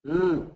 Hmm.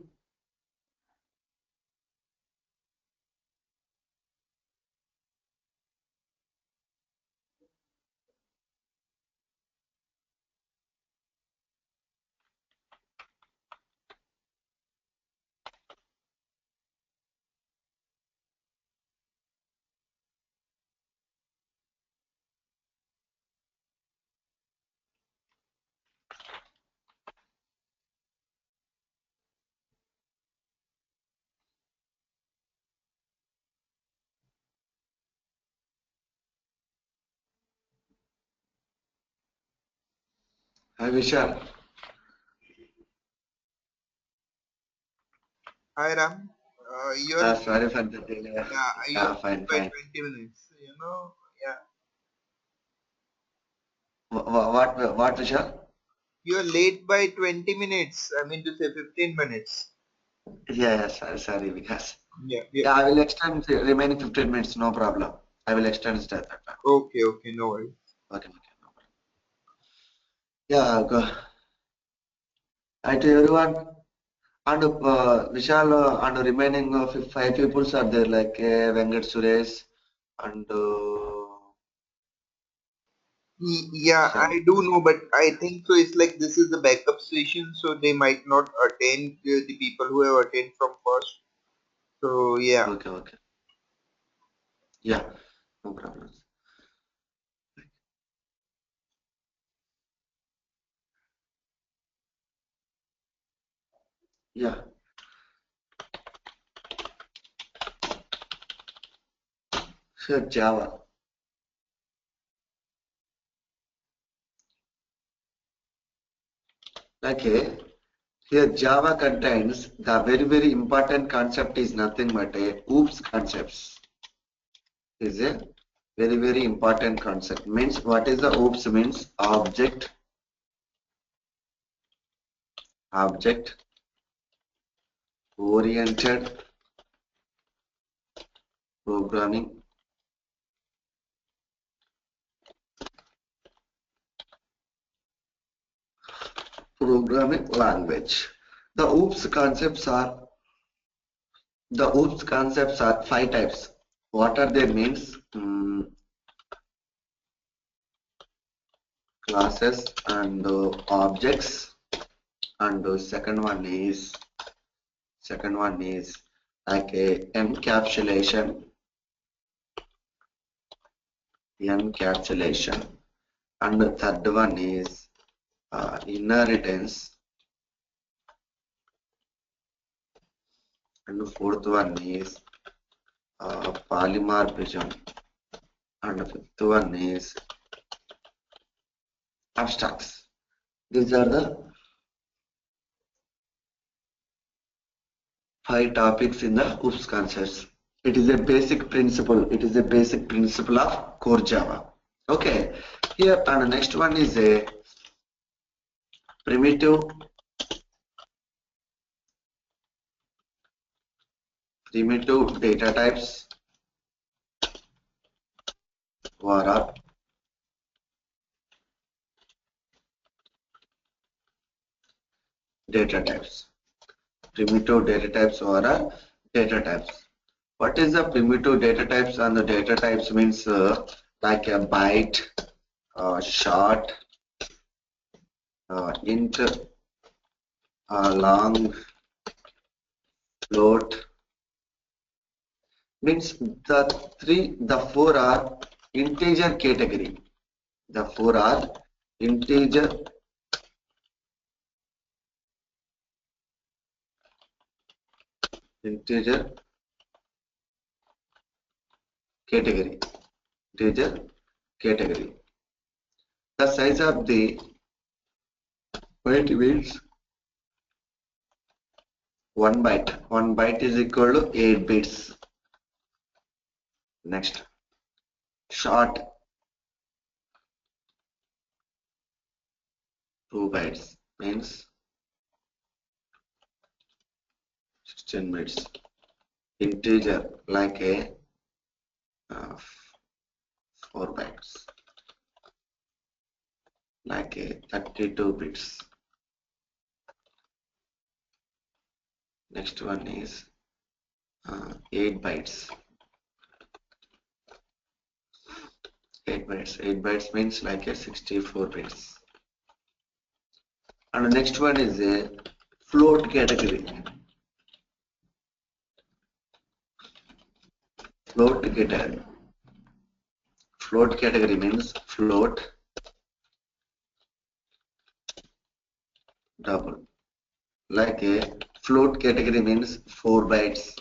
Hi Vishal. Hi Ram, you're late, Sorry for the delay. yeah, you're Yeah, late fine, by fine. 20 minutes. Yeah, What Vishal? you're late by 20 minutes. I mean to say 15 minutes. Yeah, sorry, because Yeah, yeah. yeah, I will extend the remaining 15 minutes, no problem. I will extend that time. Okay, okay, no worries. Okay, no problem. Yeah, go. Hi to everyone. And Vishal and remaining five people are there, like Venkat Suresh and Yeah, some. I do know, but I think so. It's like this is the backup session, so they might not attend the people who have attended from first. So yeah, Okay. Yeah, no problem. Yeah, sure, Java. Okay. Here Java contains the very important concept is nothing but a oops concepts. Is a very important concept. Means what is the oops means object oriented programming programming language. The oops concepts are five types. What are they means? Classes and objects, and second one is like a encapsulation, and the third one is inheritance, and the fourth one is polymorphism, and the fifth one is abstracts. These are the five topics in the OOPS concepts. It is a basic principle. It is a basic principle of core Java. Okay. Here and the next one is a primitive data types or data types. Primitive data types or data types. What is the primitive data types? And the data types means like a byte, short, int, long, float. Means the four are integer category. The four are integer integer category. Integer category. The size of the byte means 1 byte. 1 byte is equal to 8 bits. Next, short 2 bytes means 16 bits. Integer like a 4 bytes, like a 32 bits. Next one is 8 bytes. 8 bytes. 8 bytes means like a 64 bits. And the next one is a float category. Float category. Float category means float double. Like a float category means 4 bytes.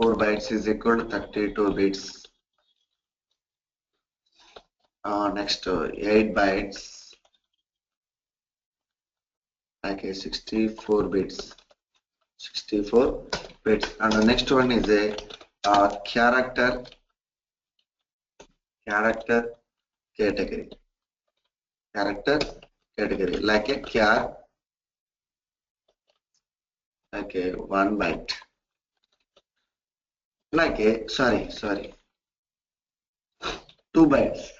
4 bytes is equal to 32 bits. Next 8 bytes, like a 64 bits. 64 bits. And the next one is a character category. Character category, like a char, like a 1 byte. Like a sorry 2 bytes.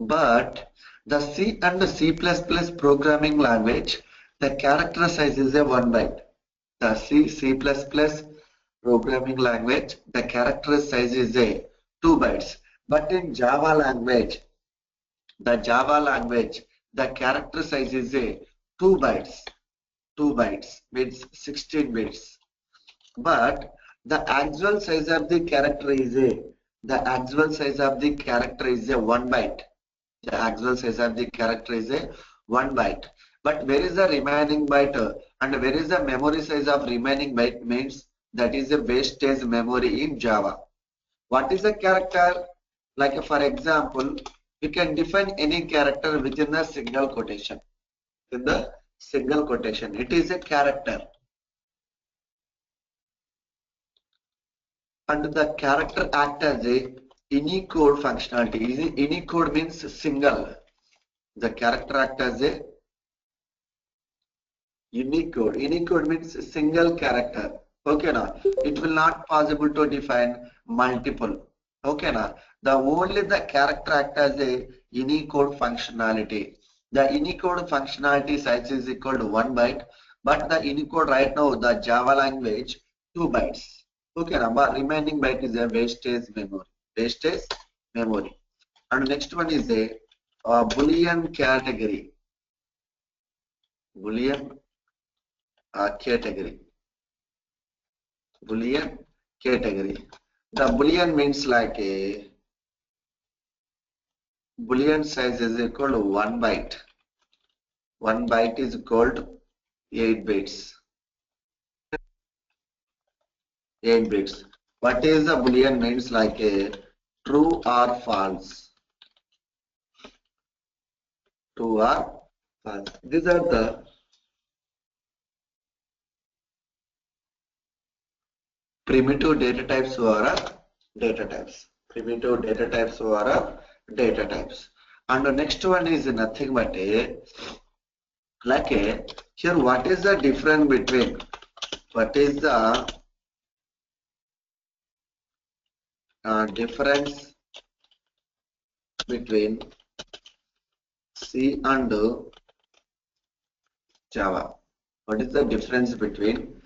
But the C and the C++ programming language, the character size is a 1 byte. The C++ programming language, the character size is a 2 bytes. But in Java language, the character size is a 2 bytes. 2 bytes means 16 bits. But the actual size of the character is a 1 byte. The actual size of the character is a 1 byte. But where is the remaining byte and where is the memory size of remaining byte means that is a wastage memory in Java. What is a character? Like for example, you can define any character within a single quotation. In the single quotation, it is a character. And the character act as a Unicode functionality. Unicode means single. The character act as a Unicode. Unicode means single character. Okay, now it will not possible to define multiple. Okay, now the only the character act as a Unicode functionality. The Unicode functionality size is equal to 1 byte, but the Unicode right now the Java language 2 bytes. Okay, now but remaining byte is a wastage memory. Wastage memory. And next one is a Boolean category. Boolean category. Boolean category. The Boolean means like a Boolean size is equal to 1 byte. 1 byte is called 8 bits. 8 bits. What is the Boolean means like a true or false? True or false. These are the primitive data types or data types. Primitive data types or data types. And the next one is nothing but a like a here what is the difference between difference between C and Java? What is the difference between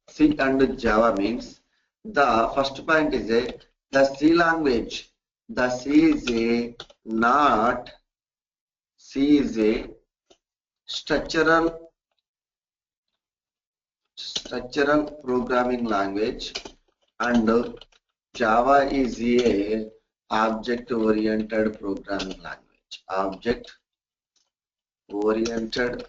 C and Java means the first point is a the C language. The C is a not C is a structural programming language and Java is a object oriented programming language. Object oriented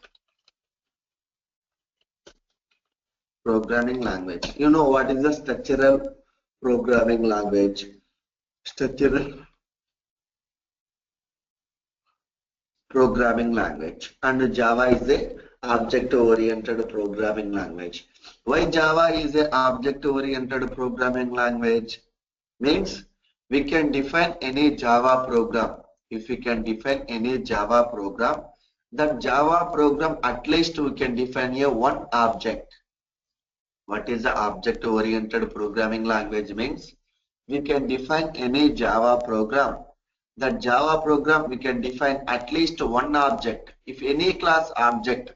programming language. You know what is the structural programming language? Structural programming language. And Java is a object oriented programming language. Why Java is a object oriented programming language? Means we can define any Java program. If we can define any Java program, that Java program at least we can define a one object. What is the object oriented programming language means? We can define any Java program. That Java program we can define at least one object. If any class object,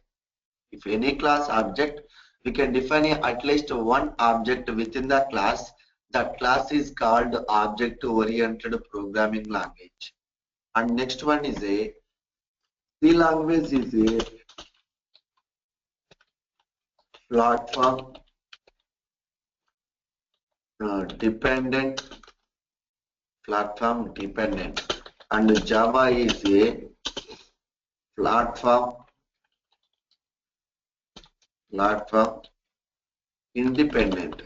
we can define at least one object within the class. That class is called object-oriented programming language. And next one is a C language is a platform dependent, and Java is a platform platform independent.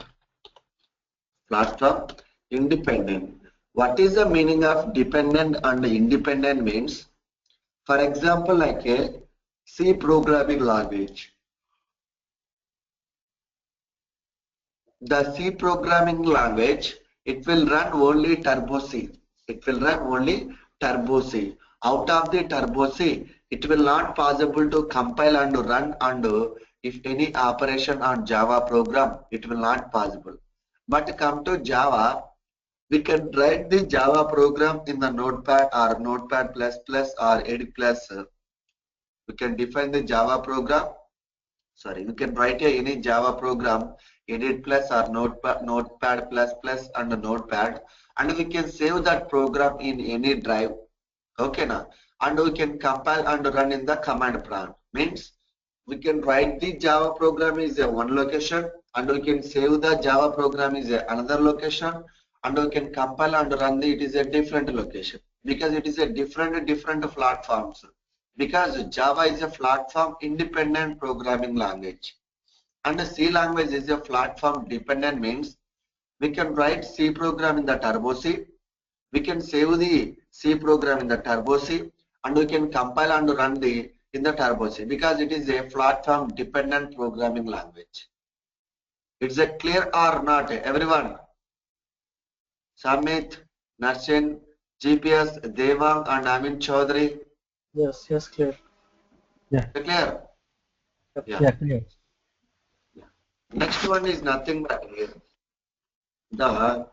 Platform independent. What is the meaning of dependent and independent means? For example, like a C programming language. The C programming language, it will run only Turbo C. It will run only Turbo C. Out of the Turbo C, it will not possible to compile and run and if any operation on Java program, it will not possible. But come to Java, we can write the Java program in the Notepad or Notepad++ or Edit+. We can define the Java program. Sorry, we can write any Java program, Edit Plus or Notepad++ and Notepad, and we can save that program in any drive. Okay, now, and we can compile and run in the command prompt. Means we can write the Java program is a one location, and we can save the Java program is a another location, and we can compile and run it is a different location because it is a different platforms. Because Java is a platform independent programming language, and C language is a platform dependent means we can write C program in the Turbo C, we can save the C program in the Turbo C, and we can compile and run the in the Turbo C because it is a platform dependent programming language. It's a clear or not, everyone? Samit, Narshin, GPS, Devang, and Amin Chaudhary. Yes, yes, clear. Yeah, Clear? yep, Yeah. yeah, clear. Next one is nothing but the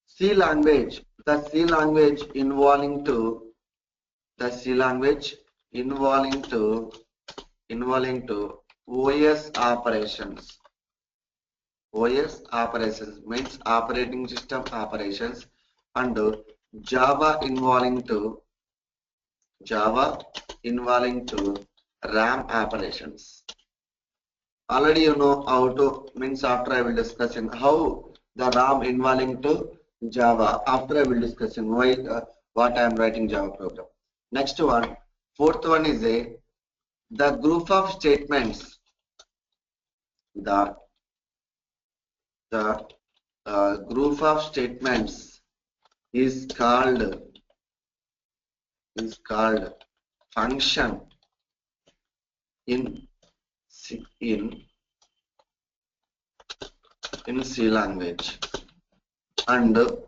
C language. The C language involving to the C language involving to OS operations. OS operations means operating system operations, and Java involving to RAM operations. Already you know how to means after I will discussing how the RAM involving to Java. After I will discussing why what I am writing Java program. Next one, fourth one is the group of statements. The group of statements is called function in C language, and the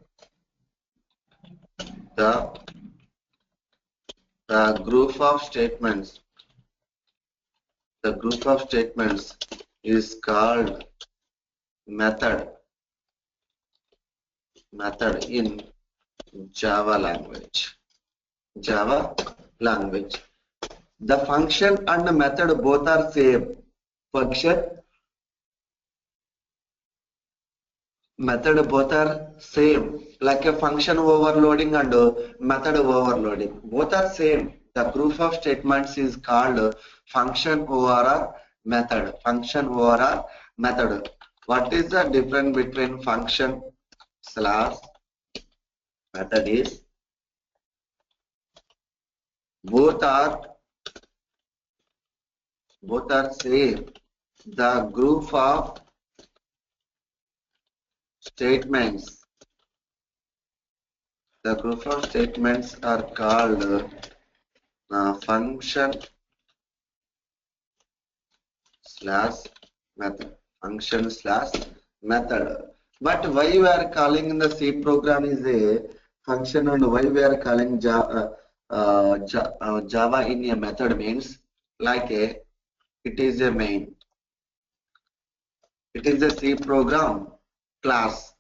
group of statements is called method in Java language. The function and the method both are same. Method both are same, like a function overloading and method overloading. Both are same. The group of statements is called function over method. What is the difference between function slash method is both are same. The group of statements are called function slash method. But why we are calling in the C program is a function, and why we are calling Java in a method means like it is a main. It is a C program class.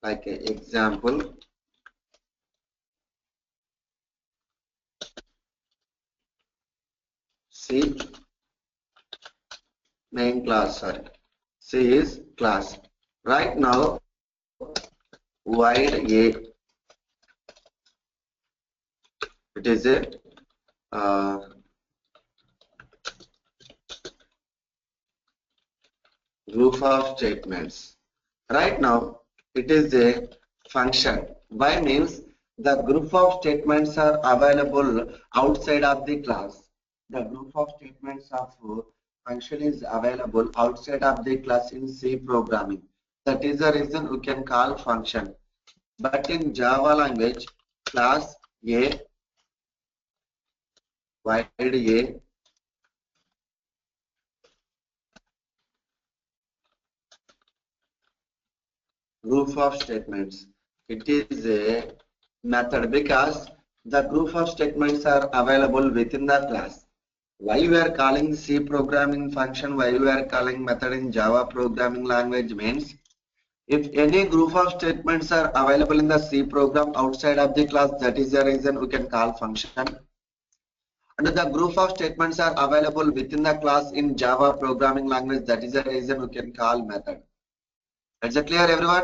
like a example. C main class, sorry. C is class. Right now, void A, it is a group of statements. Right now, it is a function. Why means the group of statements are available outside of the class. The group of statements of function is available outside of the class in C programming. That is the reason we can call function. But in Java language, class A, void A, group of statements. It is a method because the group of statements are available within the class. Why we are calling C programming function, why we are calling method in Java programming language means if any group of statements are available in the C program outside of the class, that is the reason we can call function. And the group of statements are available within the class in Java programming language, that is the reason we can call method. Is it clear, everyone?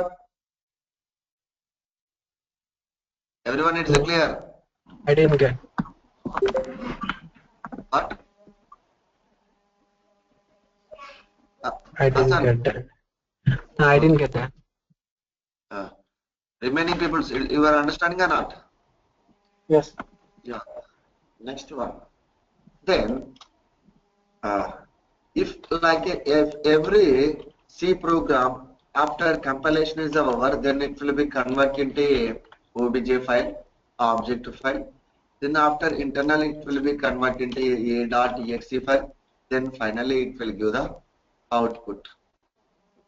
Everyone, it's clear? I didn't get. What? I didn't Hassan, get that. No, I didn't okay. get that. Uh, remaining people, you are understanding or not? Yes. Yeah. Next one. Then, uh, if like if every C program after compilation is over, then it will be converted into a OBJ file, object file. Then after internal it will be converted into a.exe file. Then finally it will give the output.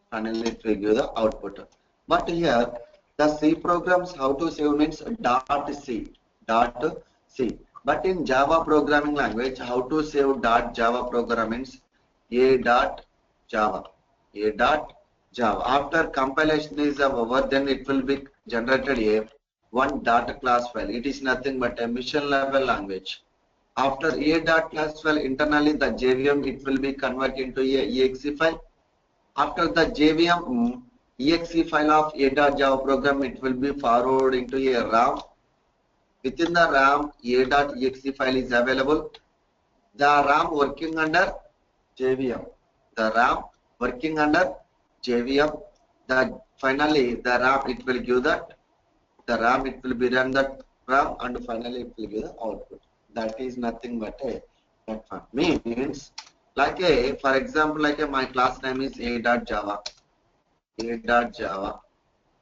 Finally it will give the output. But here the C programs how to save means dot C. But in Java programming language, how to save dot Java program means a dot Java. A dot Java. After compilation is over, then it will be generated a one dot class file. It is nothing but a mission level language. After a dot class file internally the JVM it will be converted into a exe file. After the JVM exe file of a.java program, it will be forwarded into a RAM. Within the RAM, a.exe file is available. The RAM working under JVM. The RAM working under JVM. The finally the RAM it will give that. The RAM it will be run that RAM and finally it will give the output. That is nothing but a that one means like a for example like a my class name is a.java. A.java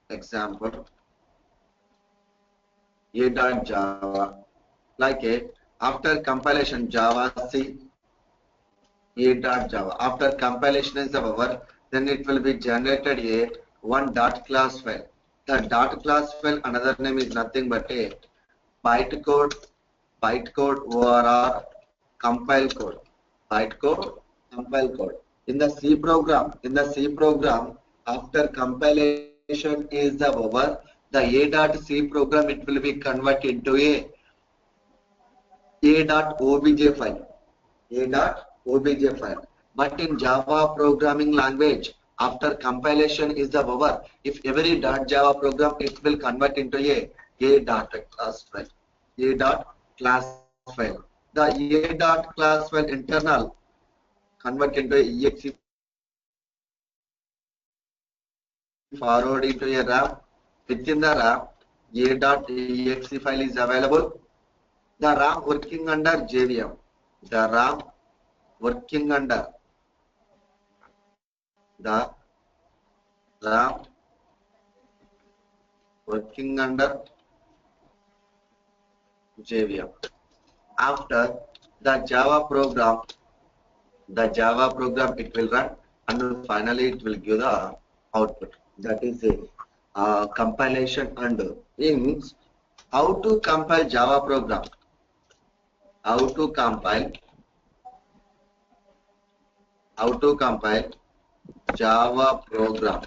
example A.java like a after compilation Java C A.java after compilation is over then it will be generated a one dot class file. The dot class file another name is nothing but a bytecode bytecode or compile code bytecode compile code in the C program after compilation is the over the a.c program it will be converted into a.obj file a.obj file but in Java programming language after compilation is the over if every .java program it will convert into a dot class file a dot class file the a dot class file internal convert into a exe file finally it will be forward into a RAM within the RAM a.exe file is available the RAM working under JVM the RAM working under the RAM working under JVM after the Java program it will run and finally it will give the output. That is a compilation and means how to compile Java program. How to compile Java program.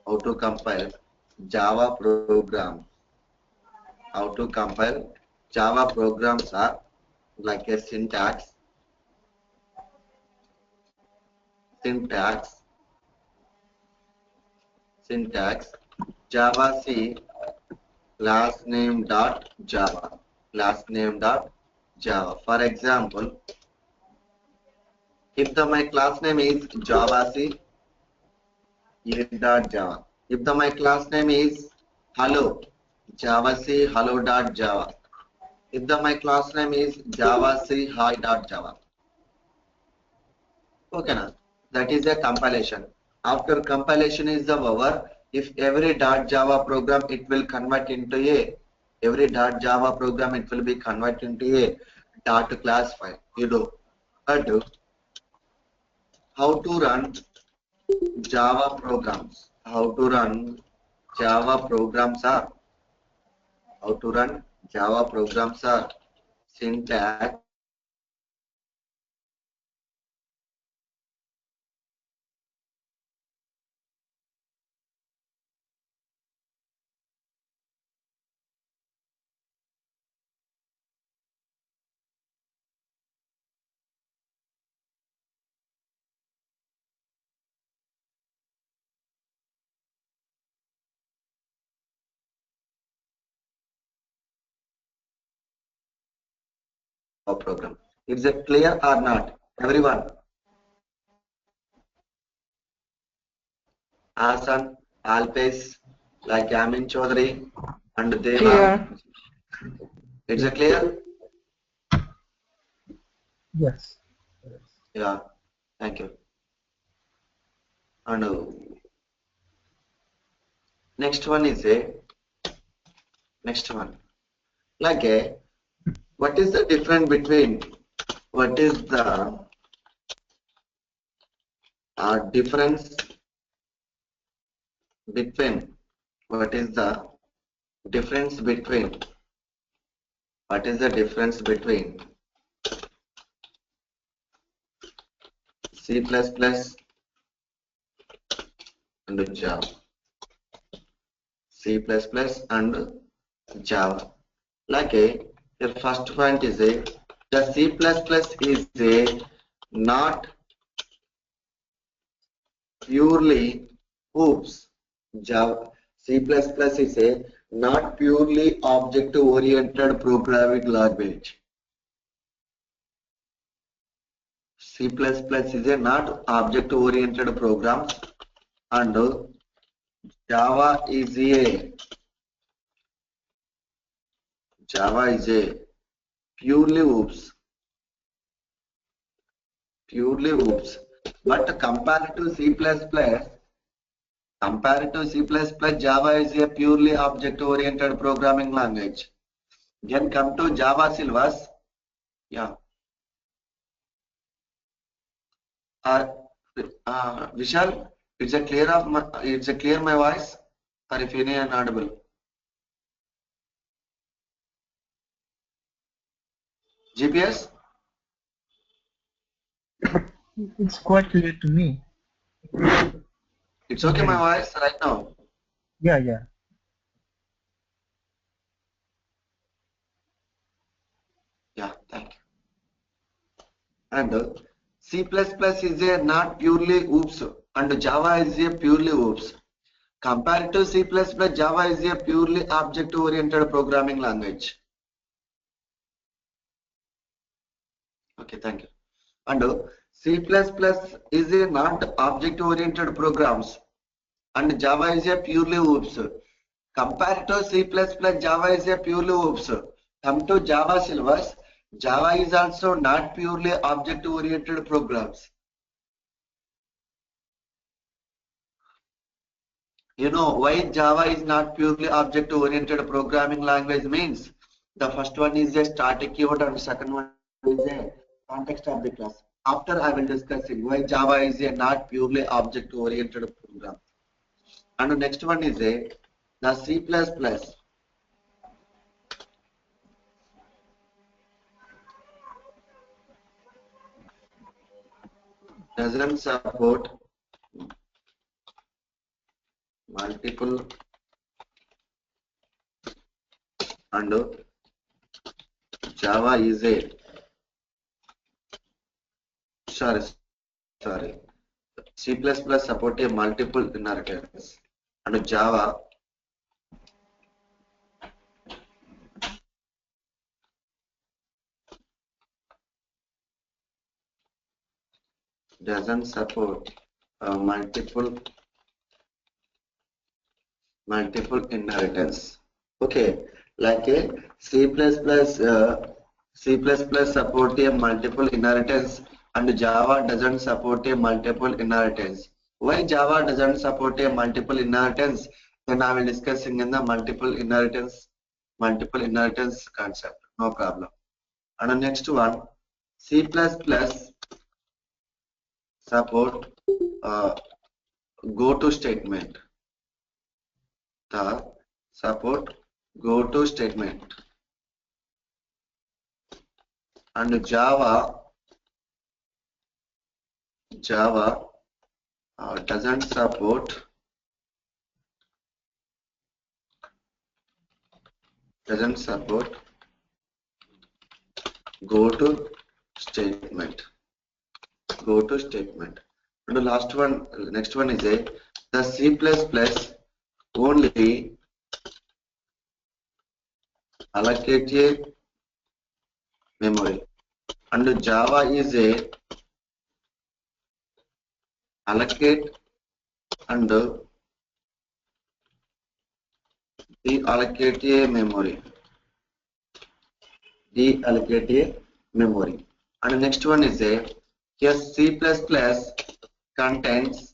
How to compile Java program. How to compile Java programs are like a syntax, Java C class name dot Java, class name dot Java. For example, if my class name is Java C dot Java. If my class name is hello, Java C hello dot Java. If my class name is Java C hi dot Java. Okay, na? That is a compilation. After compilation is the over. If every dot Java program it will convert into a every dot Java program it will be converted into a dot class file. You know, but how to run Java programs? How to run Java programs are how to run Java programs are syntax program. Is it clear or not? Everyone, Asan, Alpes, like Amin Chaudhary and Deva. Clear. Is it clear? Yes. Yeah, thank you. And next one is a next one. Like a what is the difference between what is the difference between what is the difference between what is the difference between C++ and Java? C++ and Java. Like the first point is the C++ is a not purely oops Java C++ is a not purely object oriented programming language. C++ is a not object oriented program and Java is a purely oops but compared to C++, Java is a purely object-oriented programming language. Then come to Java syllabus. Yeah. Uh, Vishal, it's a clear my voice, or if any inaudible. GPS, It's quite clear to me. it's okay my voice right now. Yeah, yeah. Yeah, thank you. And C++ is a not purely oops, and Java is a purely oops. Compared to C++, Java is a purely object-oriented programming language. Okay, thank you. And C++ is a not object-oriented programs, and Java is a purely oops. Compared to C++, Java is a purely oops. Come to Java syllabus, Java is also not purely object-oriented programs. You know why Java is not purely object-oriented programming language means? The first one is a static keyword and second one is a context of the class. After I will discussing why Java is a not purely object-oriented program. And the next one is a the C++ doesn't support multiple and Java is a sorry C++ support a multiple inheritance and Java doesn't support multiple inheritance. Okay, like a C++ support a multiple inheritance and Java doesn't support a multiple inheritance. Why Java doesn't support a multiple inheritance? Then I will discussing in the multiple inheritance concept. No problem. And the next one, C++ support go to statement. The support go to statement and Java doesn't support go to statement. And the last one, next one is a the C++ only allocate a memory and Java is a allocate and deallocate a memory. And the next one is a yes, C++ contains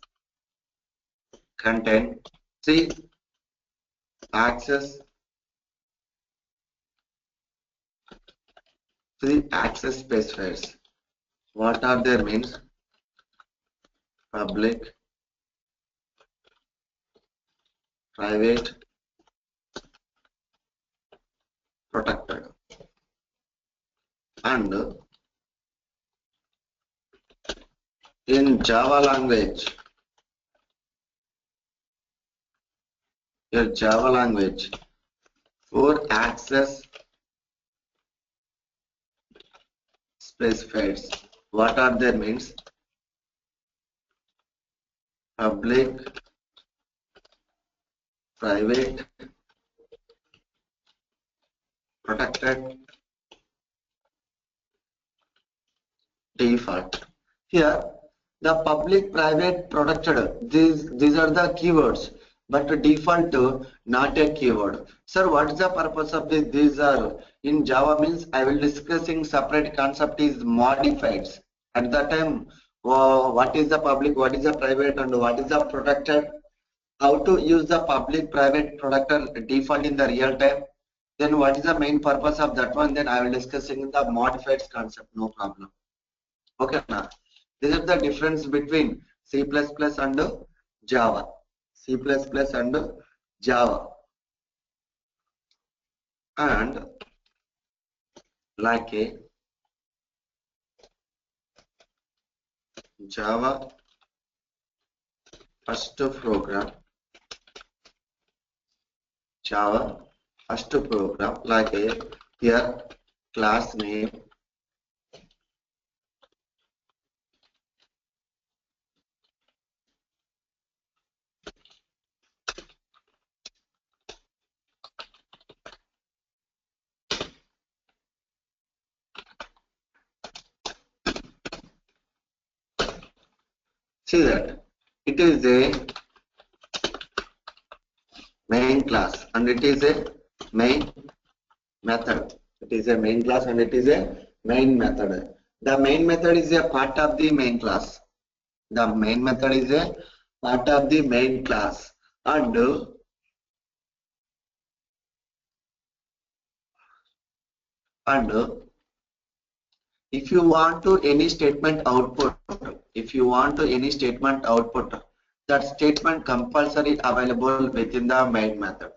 three access specifiers. What are their means? Public, private, protected. And in Java language, for access specifiers. What are their means? Public, private, protected, default. Here, the public, private, protected. These are the keywords, but default not a keyword. Sir, what is the purpose of this? These are in Java means I will discussing separate concept is modified. At that time, what is the public, what is the private, and what is the protected? How to use the public, private, protected default in the real time? Then what is the main purpose of that one? Then I will discussing the modified concept. No problem. Okay, now this is the difference between C++ and Java. C++ and Java. And like a Java first program, like a here class name, see that it is a main class and it is a main method. It is a main class and it is a main method. The main method is a part of the main class. The main method is a part of the main class and if you want to any statement output, that statement compulsory available within the main method.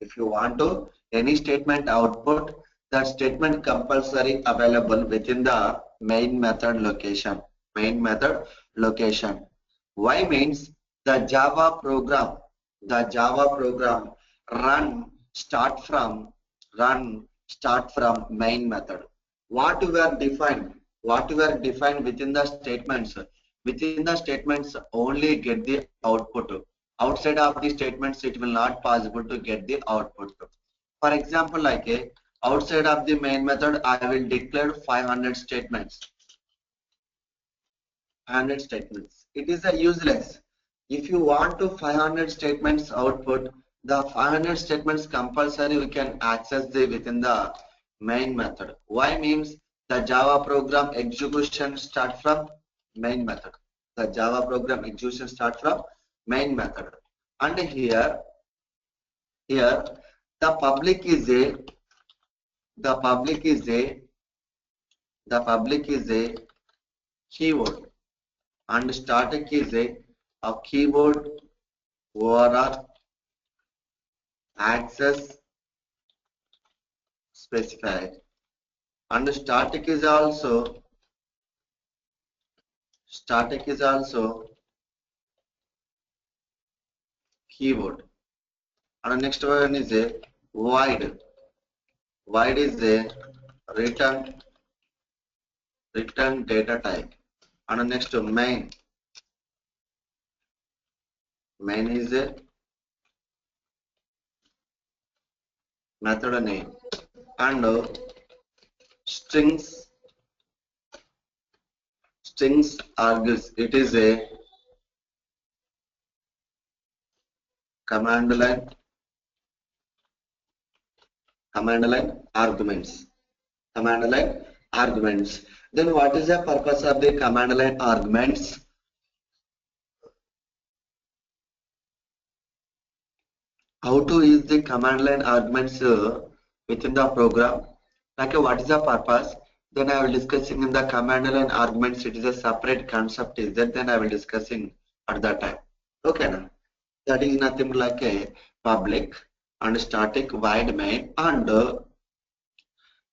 If you want to any statement output, that statement compulsory available within the main method location. Why means the Java program run start from run start from main method. What were defined within the statements. Within the statements only get the output. Outside of the statements it will not possible to get the output. For example, like a outside of the main method I will declare 500 statements. 100 statements. It is a useless. If you want to 500 statements output, the 500 statements compulsory we can access the within the main method. Why means the Java program execution start from main method. The Java program execution start from main method. And here the public is a the public is a the public is a keyword and static is a keyboard overall access specified, and static is also keyboard. And the next one is a void is a return data type. And the next main is a method name. And strings argues, it is a command line arguments. Command line arguments. Then what is the purpose of the command line arguments? How to use the command line arguments within the program? Like what is the purpose? Then I will discussing in the command line arguments. It is a separate concept. Is that then I will discussing at that time. Okay, now that is nothing like a public and static void main, and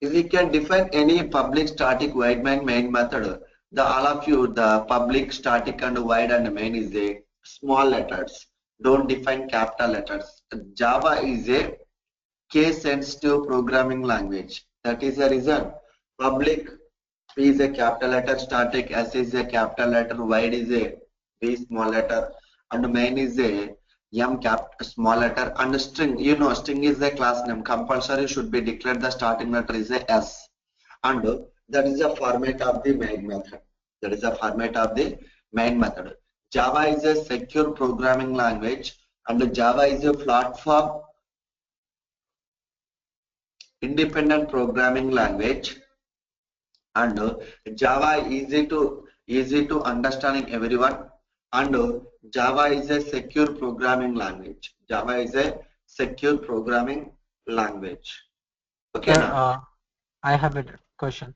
if we can define any public static void main method, the all of you the public static and void and main is a small letters. Don't define capital letters. Java is a case sensitive programming language. That is the reason. Public P is a capital letter, static S is a capital letter, void is a V small letter, and main is a M small letter, and string. You know, string is a class name. Compulsory should be declared the starting letter is a S, and that is the format of the main method. That is the format of the main method. Java is a secure programming language, and Java is a platform independent programming language, and Java easy to understanding everyone, and Java is a secure programming language. Java is a secure programming language. Okay, Sir, now I have a question.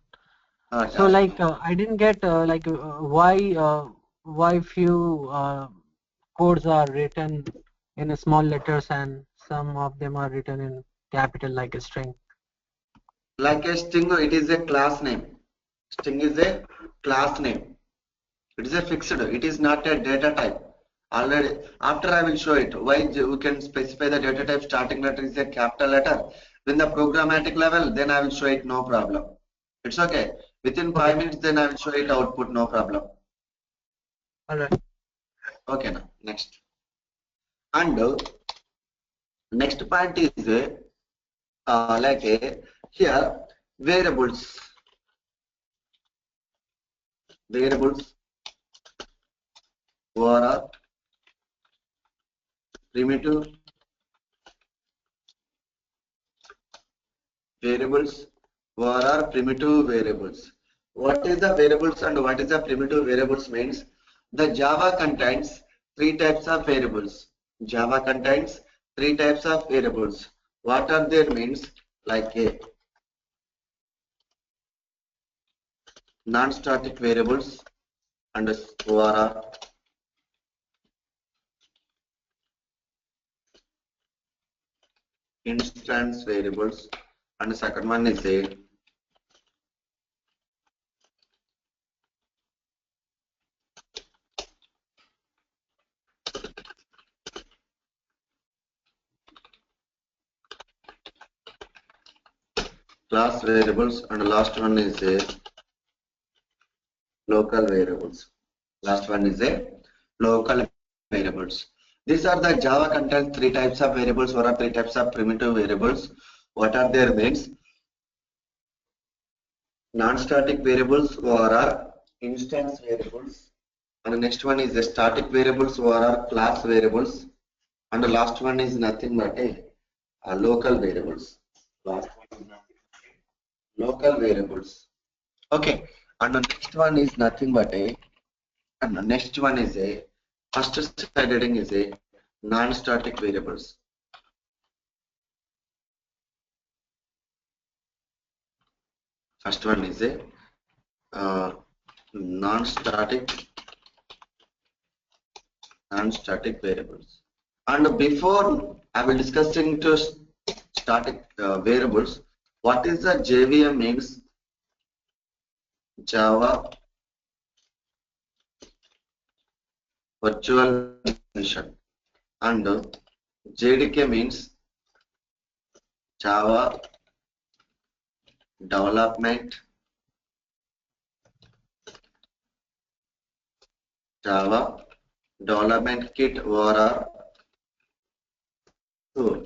So, ask like, me. I didn't get why few codes are written in small letters and some of them are written in capital like a string. Like a string, it is a class name. String is a class name. It is a fixed. It is not a data type. Already, after I will show it. Why we can specify the data type starting letter is a capital letter. When the programmatic level, then I will show it no problem. It's okay. Within 5 minutes, then I will show it output no problem. All right. Okay, now next. And next point is like here variables. Variables or primitive variables or primitive variables. What is the variables and what is the primitive variables means? The Java contains three types of variables. Java contains three types of variables. What are their means? Like a non-static variables and or instance variables, and the second one is a class variables, and last one is a local variables. Last one is a local variables. These are the Java contains three types of variables or three types of primitive variables. What are their names? Non-static variables or are instance variables. And the next one is the static variables or are class variables. And the last one is nothing but a local variables. Last one is local variables. Okay. And the next one is nothing but and the next one is first side heading is a non-static variables. First one is a non-static variables. And before I will discussing to static variables, what is the JVM means? Java Virtual Machine, and JDK means Java Development Kit or tool.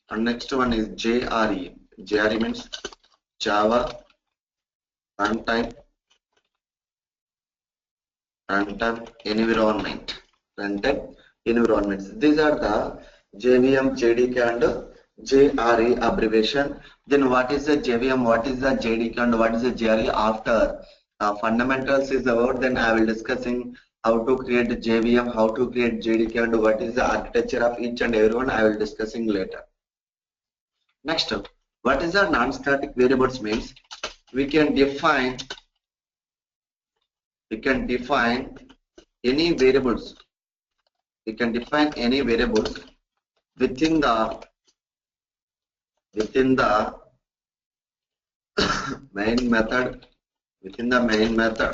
And next one is JRE. JRE means Java Runtime Environment. Runtime environments. These are the JVM, JDK, and JRE abbreviation. Then what is the JVM? What is the JDK? And what is the JRE? After fundamentals is about, then I will discussing how to create JVM, how to create JDK, and what is the architecture of each and every one. I will discussing later. Next, what is the non-static variables means? We can define any variables. We can define any variables within the main method,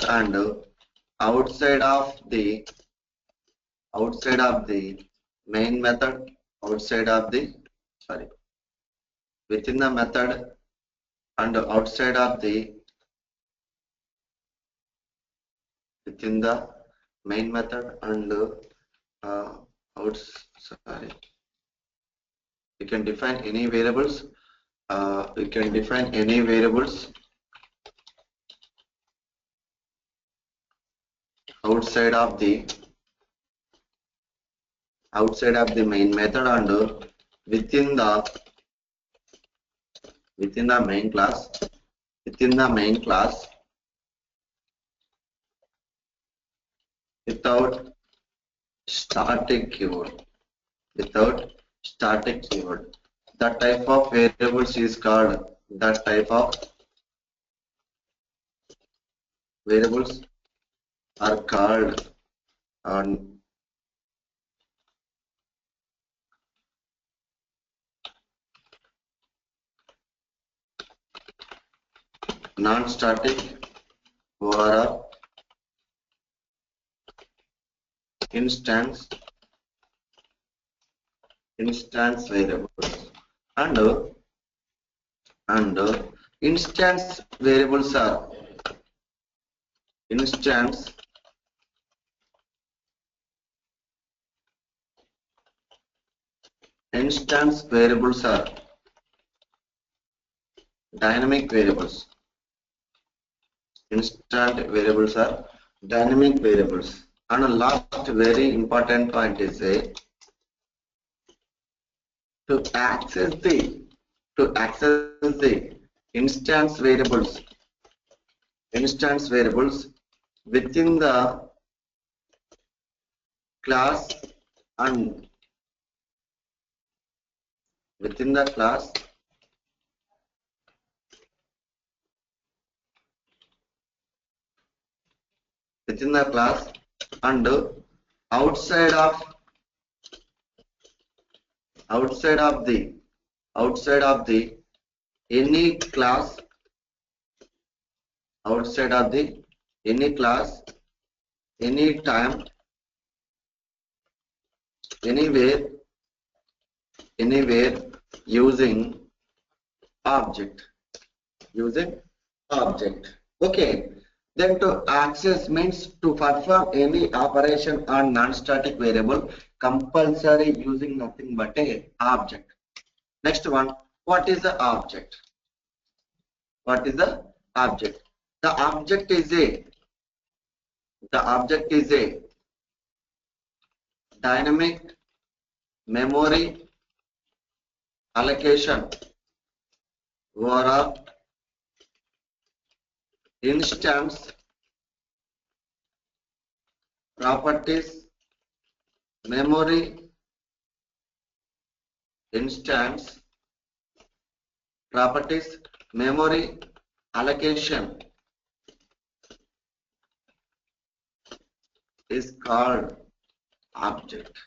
and outside of the main method, within the method and outside of the within the main method and we can define any variables. Outside of the main method and within the main class. Without static keyword. That type of variables is called. That type of variables are called non-static or instance variables, and instance variables are dynamic variables. And the last very important point is to access the instance variables within the class and and outside of the any class, anytime, anywhere using object. using object. Okay. Then to access means to perform any operation on non-static variable compulsory using nothing but a object. Next one, what is the object? What is the object? The object is a dynamic memory allocation or a instance properties memory instance properties memory allocation is called object.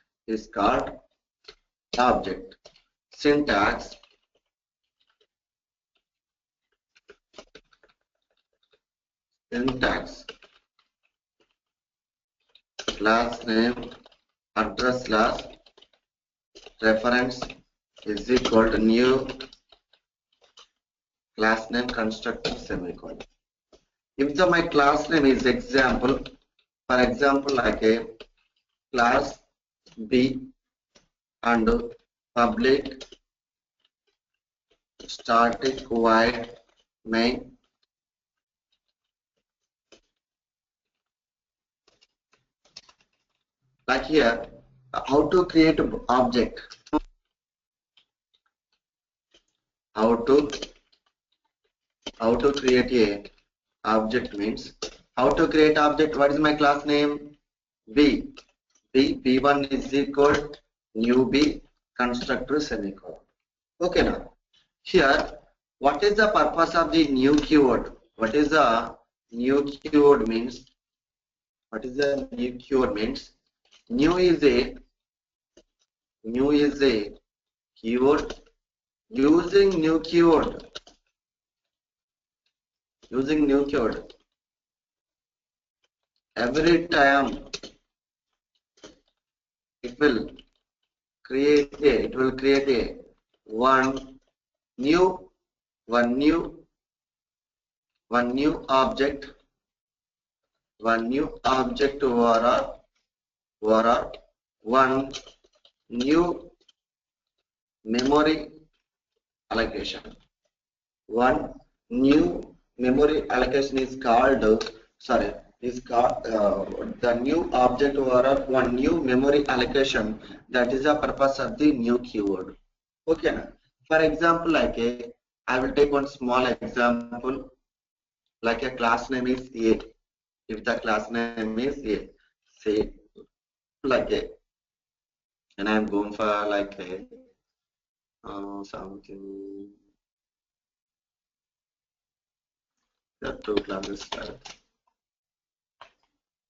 Syntax class name address slash reference is equal to new class name constructor semicolon. If my class name is example, for example, like a class B and public static void main like here, how to create an object, how to create a object means how to create object. What is my class name? B. B1 is equal new B constructor semicolon. Okay now. Here, what is the purpose of the new keyword? What is the new keyword means? What is the new keyword means? New is a keyword. Using new keyword every time it will create a one new object or one new memory allocation. One new memory allocation is called the new object or one new memory allocation. That is the purpose of the new keyword. Okay now. For example, like I will take one small example, like a class name is A. If the class name is A, say like a, and I am going for like a something. The two classes start.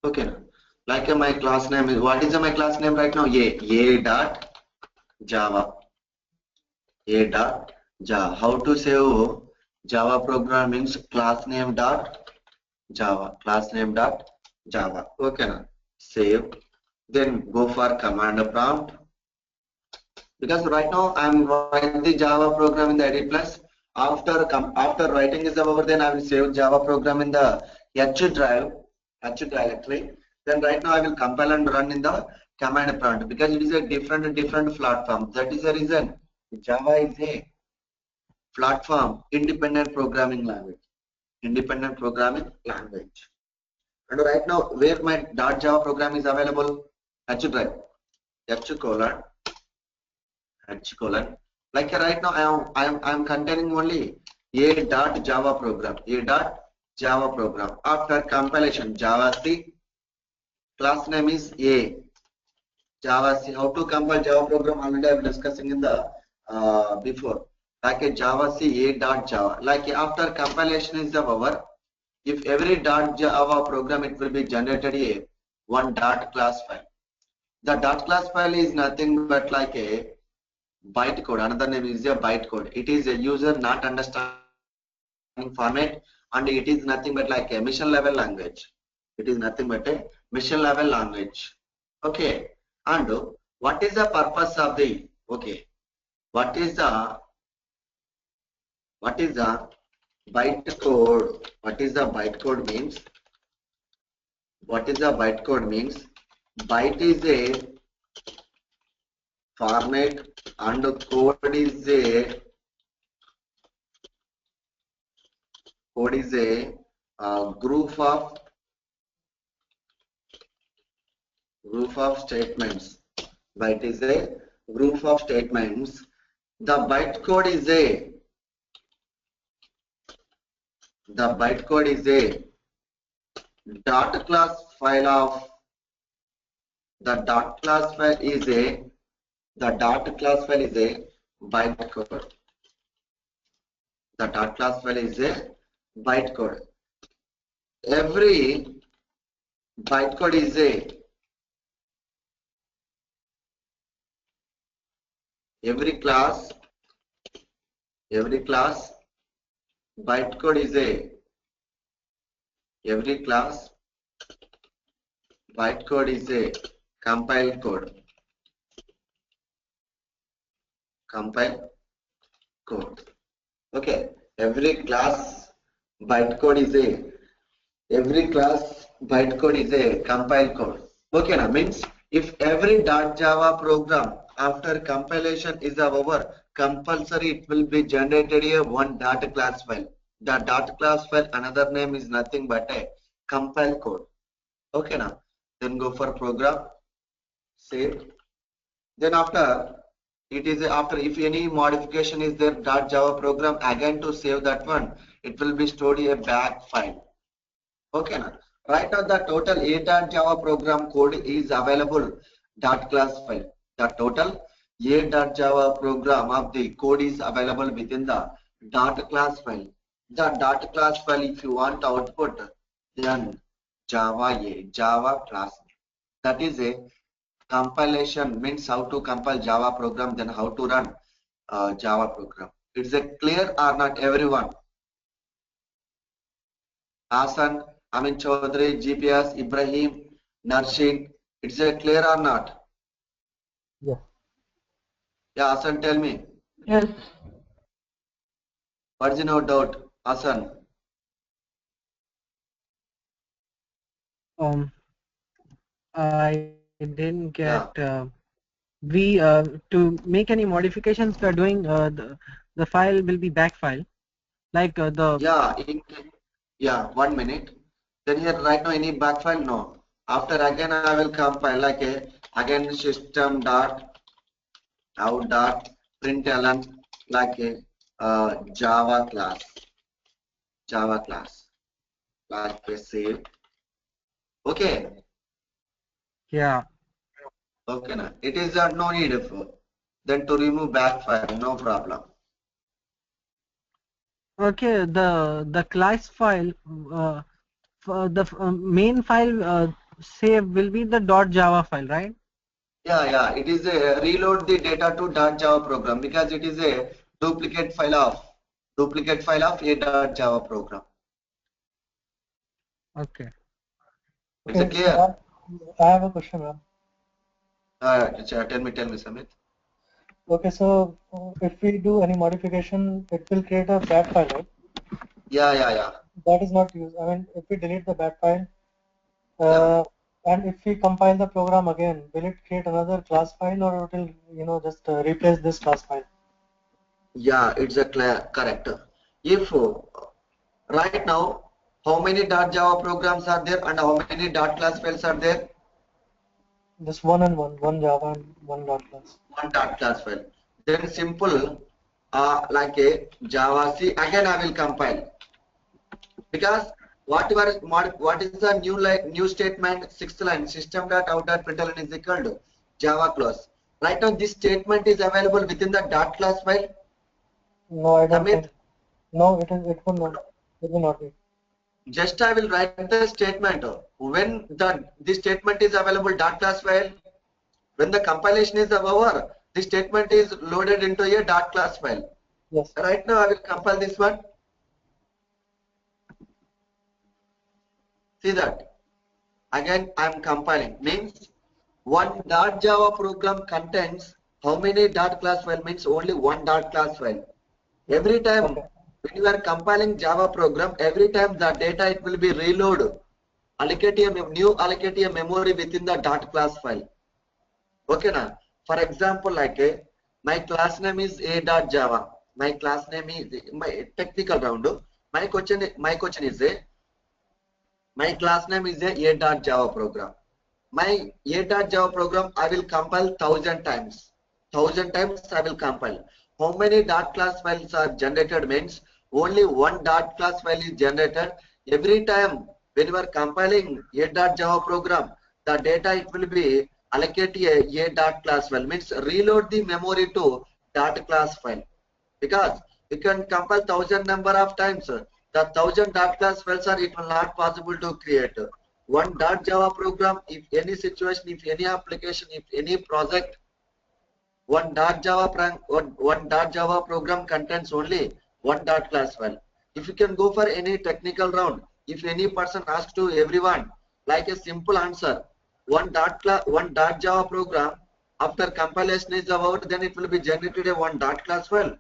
Okay, like my class name is, what is my class name right now? A dot Java. How to save Java program means class name dot Java. Okay, now save. Then go for command prompt. Because right now I am writing the Java program in the edit plus. After writing is over, then I will save Java program in the H drive directory. Then right now I will compile and run in the command prompt because it is a different platform. That is the reason Java is a platform independent programming language. And right now where my .java program is available, H drive, H colon. Like right now I am containing only a dot Java program. After compilation, Java C class name is A. Java C. How to compile Java program? Already I am discussing in the before. Like a Java C A dot Java. Like after compilation is over, if every dot Java program, it will be generated a one dot class file. The dot class file is nothing but like a bytecode. Another name is a bytecode. It is a user not understanding format, and it is nothing but like a mission level language. Okay. And what is the purpose of the what is the bytecode. What is the bytecode means? What is the bytecode means? Byte is a format and code is a group of statements. Byte is a group of statements. The bytecode is a dot class file of the dot class file is a bytecode. The dot class file is a bytecode. Every bytecode is a every class bytecode is a every class bytecode is a compile code. Okay, every class bytecode is a compile code. Okay, now means if every .java program after compilation is over, compulsory it will be generated a one data class file. The data class file another name is nothing but a compile code. Okay, now then go for program, save. Then after if any modification is there .java program again to save that one, it will be stored a back file. Okay, now right now the total A.java program code is available .class file. The total A.java program of the code is available within the .class file. The .class file, if you want output, then Java class. That is a compilation, means how to compile Java program, then how to run Java program. It's a clear or not, everyone? Hasan, Amin Chaudhary, GPS, Ibrahim, Narshin. It's a clear or not? Yes. Yeah, Hasan, tell me. Yes. What is no doubt, Hasan? I didn't get. Yeah. We to make any modifications we are doing. The file will be back file, like the. Yeah, 1 minute. Then here right now any back file? No. After again I will compile like a again system dot out dot println like a Java class like a save. Okay. Yeah. Okay, na. It is no need for then to remove back file, no problem. Okay. The class file. For the main file save will be the .java file, right? Yeah. It is a reload the data to .java program because it is a duplicate file of a .java program. Okay. Is it Okay, clear? I have a question, ma'am. Tell me, Samit. Okay, so if we do any modification, it will create a bat file, right? Yeah. That is not used. I mean, if we delete the bat file, Yeah. and if we compile the program again, will it create another class file, or it will, just replace this class file? Yeah, it's a correct. If right now, how many .java programs are there and how many .class files are there? Just one and one Java and one .class. One .class file. Then simple, like a Java. See, again I will compile because what is the new statement? Sixth line system dot out dot println is equal to Java class. Right now, this statement is available within the .class file. No, I don't Amit, think. No, it is. It will not. It will not be. just I will write the statement when this statement is available .class file. When the compilation is over, the statement is loaded into a .class file. Yes. Right now, I will compile this one. See that? Again, I am compiling. Means one .java program contains how many .class file? Means only one .class file. Every time Okay. when you are compiling Java program, every time the data it will be reload. Allocate a allocate a memory within the dot class file. Okay na? For example, like my class name is a.java. My class name is my technical round. My question is my class name is a.java program. My a.java program I will compile 1,000 times. 1,000 times I will compile. How many dot class files are generated means only one dot class file is generated. Every time when you are compiling a.java program, the data it will be allocate a dot class file means reload the memory to dot class file, because you can compile 1,000 number of times. The 1,000 dot class files are it will not possible to create one dot Java program. If any situation, if any application, if any project, one dot Java program contains only one dot class file. If you can go for any technical round, if any person asks to everyone like a simple answer, one dot Java program after compilation is about, then it will be generated a one dot class file.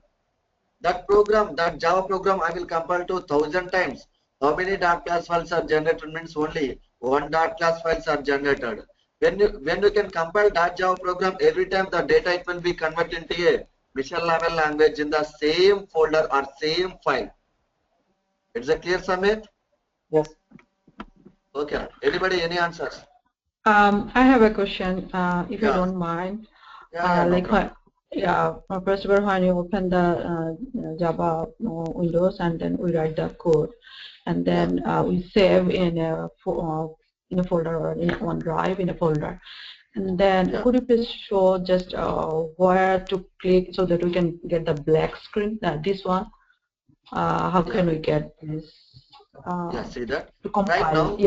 That program, that Java program, I will compile to 1,000 times. How many dot class files are generated means only one dot class files are generated. When you can compile dot Java program, every time the data it will be converted into a machine level language in the same folder or same file. Is it clear, Samit? Yes. Okay. Anybody, any answers? I have a question, if you Yeah. don't mind. Yeah, no Like, problem. first of all, when you open the Java Windows and then we write the code, and then we save in a folder or in one drive in a folder. And then Yeah. could you please show just where to click so that we can get the black screen? This one. How can we get this? Yeah, see that? To compile. Right now,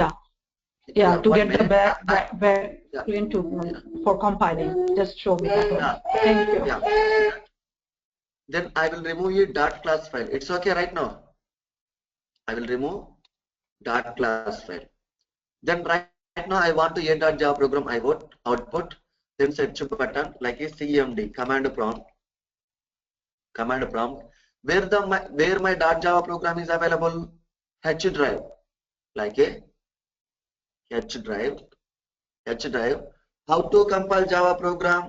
Yeah, to one get the minute. back Yeah. screen for compiling. Just show me that one. Yeah. Thank you. Yeah. Then I will remove your dot class file. It's okay right now. I will remove dot class file. Then right now I want to a.java program. I vote output, then search button like a CMD command prompt. Where my .java program is available? H drive, like a H drive. How to compile Java program?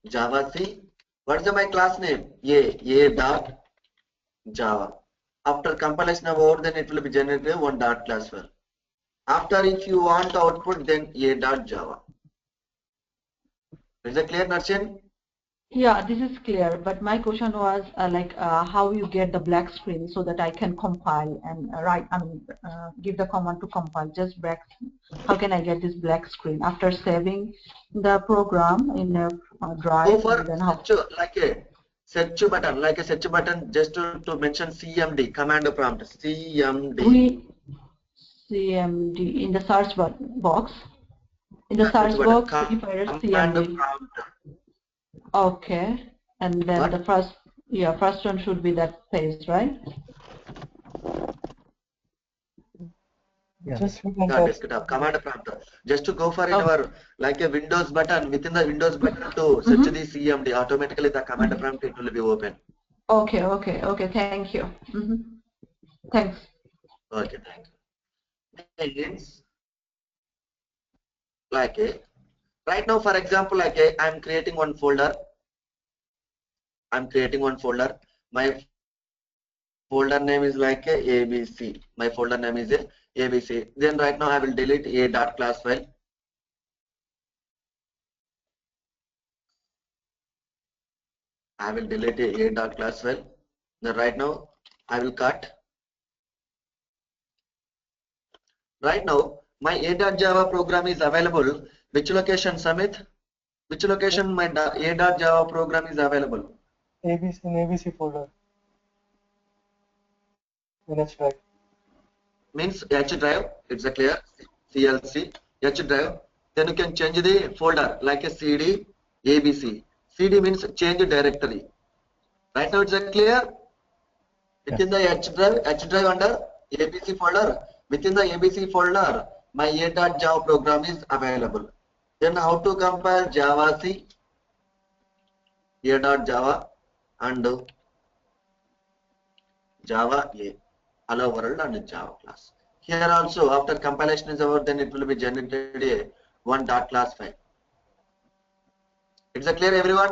Java C. What is my class name? A dot Java. After compilation of over, then it will be generated one dot class file. After, if you want output, then a dot Java. Is it clear, Narshin? Yeah, this is clear. But my question was how you get the black screen so that I can compile and write. Give the command to compile. Just black. How can I get this black screen after saving the program in a drive? Go for And then how? search button, just to mention CMD command prompt. CMD. CMD in the search box. In the Search search button. box, if I write Command CMD. prompt. Okay, and then What? the first one should be that page, right? Yeah. Just hit Yeah, enter. desktop command prompt. Just to go for our like a Windows button, within the Windows button to search the CMD, automatically the command prompt it will be open. Okay. Thank you. Thanks. Okay, thank you. Means like a right now, for example, like a I'm creating one folder. My folder name is like a ABC. My folder name is a ABC. Then right now I will delete a dot class file. I will delete a dot class file. Then right now I will cut. Right now my a.java program is available. Which location, Samit? Which location my a.java program is available? ABC folder. In H drive. Means H drive. It's a clear CLC H drive. Then you can change the folder like a CD ABC. CD means change directory. Right now it's a clear. Within the H drive under ABC folder. Within the ABC folder, my a.java program is available. Then how to compile Java C, a.java. and Java A, hello world and Java class. Here also after compilation is over, then it will be generated a one dot class file. It's clear everyone?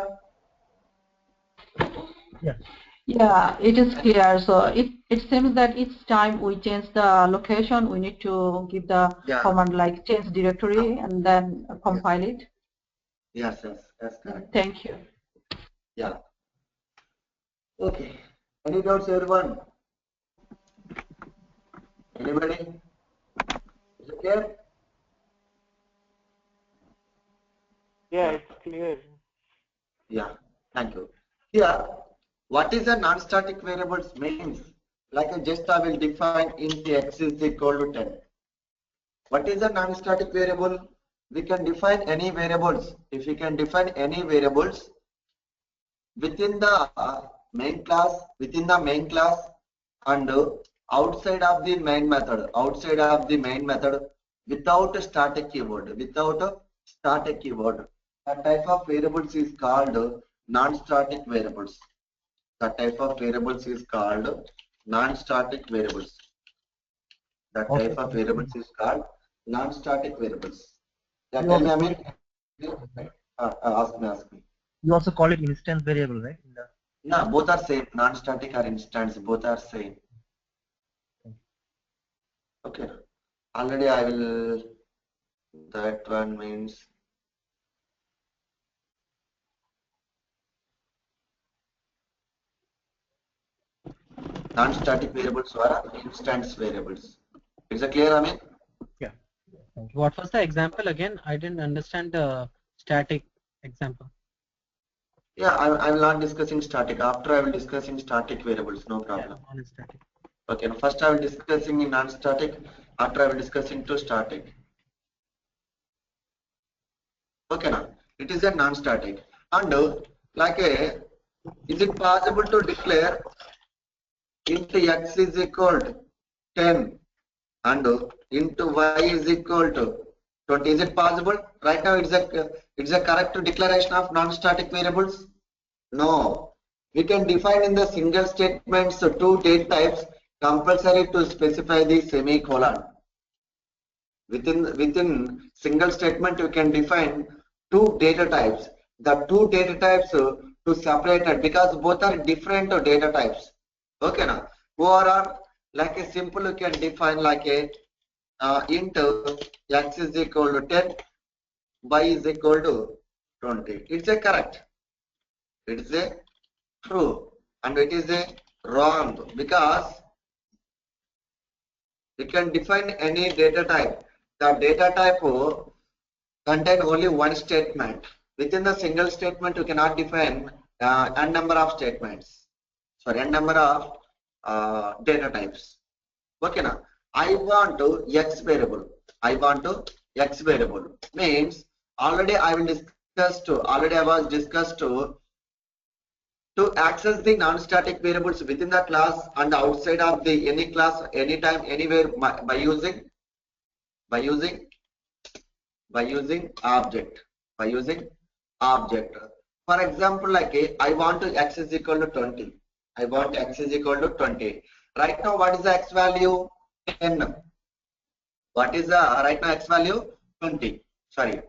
Yeah. Yeah, it is clear. So it seems that each time we change the location, we need to give the command like change directory and then compile it. Yes, correct. Thank you. Yeah. Okay. Any doubts, everyone? Anybody? Is it clear? Yeah, it's clear. Yeah. Thank you. Here, what is a non-static variables means? Like I will define int x is equal to 10. What is a non-static variable? We can define any variables. If we can define any variables within the main class, and outside of the main method, without a static keyword, that type of variables is called non-static variables. That type of variables is called non-static variables. That type of variables is called non-static variables. Yeah, tell me, Amit. Ask me. You also call it instance variable, right? Yeah, both are same. Non-static or instance, both are same. Okay. Already I will. That one means non-static variables or instance variables. Is it clear, Amit? Yeah. What was the example again? I didn't understand the static example. Yeah, I will not discussing static. After I will discussing static variables. No problem. Yeah, non-static. Okay. First I will discussing in non-static. After I will discussing to static. Okay, now it is a non-static. And is it possible to declare int x is equal to 10 and into y is equal to 20? Is it possible? Right now it's a correct declaration of non-static variables? No. We can define in the single statements two data types compulsory to specify the semicolon. Within single statement you can define two data types. The two data types to separate it because both are different data types. Okay now. Overall, like a simple you can define like a int x is equal to 10, y is equal to 20. It's a correct. It is a true and it is a wrong because you can define any data type. The data type contain only one statement. Within the single statement, you cannot define n number of statements. Sorry, n number of data types. Okay, now I want to x variable. Means already I was discussed to access the non-static variables within the class and outside of the any class, anytime, anywhere by using object. For example, like I want to x is equal to 20. Right now, what is the x value? 10. What is the right now x value? 20. Sorry.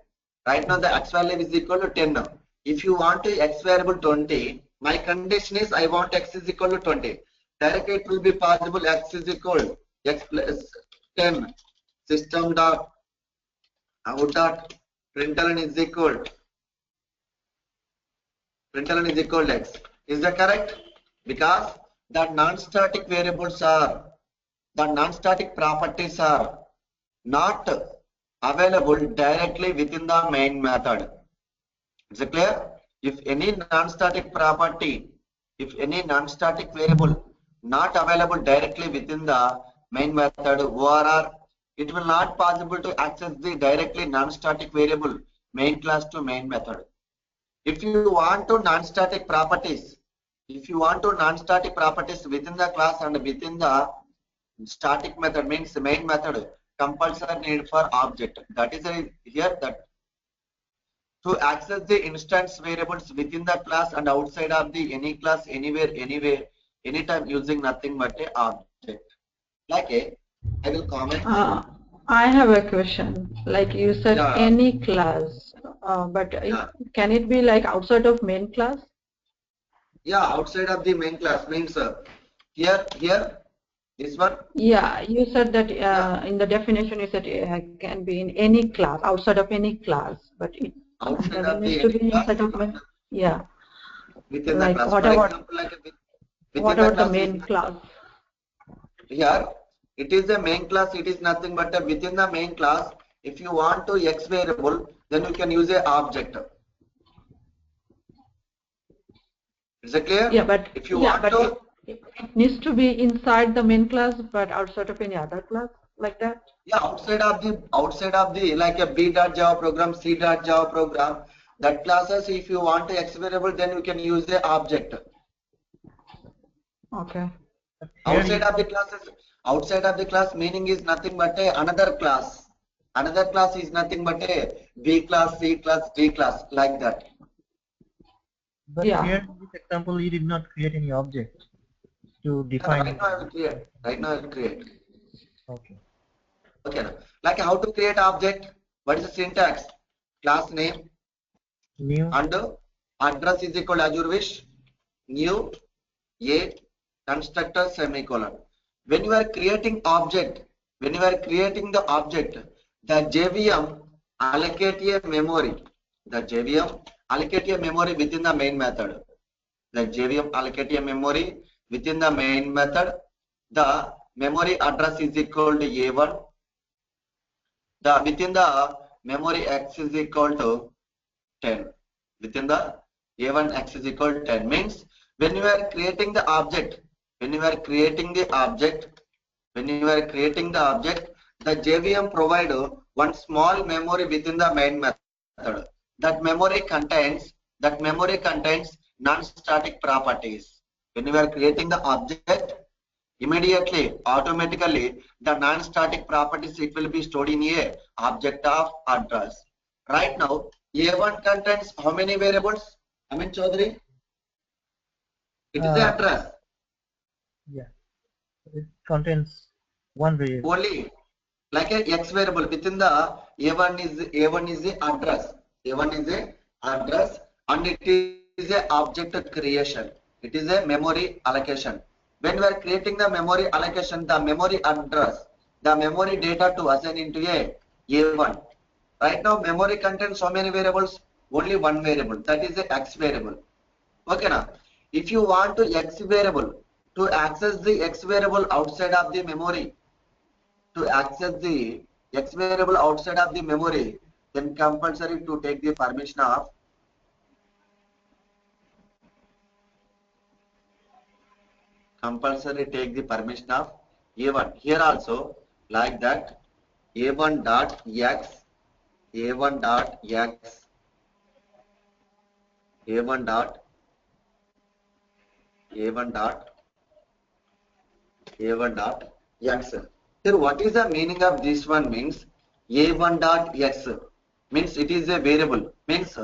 Right now the x value is equal to 10. If you want to x variable 20, my condition is I want x is equal to 20. Directly it will be possible x is equal x plus 10 system dot out dot println is equal x. Is that correct? Because the non-static variables are the non-static properties are not available directly within the main method. Is it clear? If any non-static variable not available directly within the main method, or it will not possible to access the directly non-static variable main class to main method. If you want to non-static properties within the class and within the static method, means main method, compulsory need for object. That is here that to access the instance variables within the class and outside of the any class, anywhere, anywhere, anytime using nothing but a object. Like a, I will comment. I have a question. Like you said, Yeah, any class, but yeah, can it be like outside of main class? yeah. Outside of the main class means here, this one. Yeah, you said that Yeah, in the definition you said it can be in any class, outside of any class, but it outside doesn't of need the to any be class inside of main. Yeah, within the like class. For example, like what within the about the class is main class? here. It is a main class. It is nothing but within the main class. If you want to x variable, then you can use a object. Is it clear? Yeah, but If you want to, it needs to be inside the main class, but outside of any other class, like that. yeah, outside of the like a B dot Java program, C dot Java program, that classes. If you want to x variable, then you can use the object. Okay. Outside of the classes, outside of the class meaning is nothing but another class. Another class is nothing but a B class, C class, D class, like that. But Yeah. here in this example, you did not create any object to define. Right now I will create. Right now I will create. Okay. Okay. Like how to create object? What is the syntax? Class name New. and address is equal to as you wish. New a constructor semicolon. When you are creating object, when you are creating the object, the JVM allocate a memory. The JVM allocate a memory within the main method. The JVM allocate a memory within the main method. The memory address is equal to A1. The within the memory X is equal to 10. Within the A1 X is equal to 10 means when you are creating the object, when you are creating the object, when you are creating the object, the JVM provide one small memory within the main method. That memory contains non-static properties. When you are creating the object, immediately, automatically, the non-static properties it will be stored in a object of address. Right now, A1 contains how many variables? Amin Chaudhary? It is the address. Yeah. It contains one variable. Only like a X variable within the A1 is the address. A1 is a address and it is a object creation. It is a memory allocation. When we are creating the memory allocation, the memory address, the memory data to assign into a A1. Right now, memory contains so many variables? Only one variable. That is the X variable. Okay now. If you want to X variable to access the X variable outside of the memory, to access the X variable outside of the memory, then compulsory to take the permission of A1. Here also like that A1 dot X, A1 dot X, A1 dot A1 dot A1 dot X. Here what is the meaning of this one means A1 dot X means it is a variable means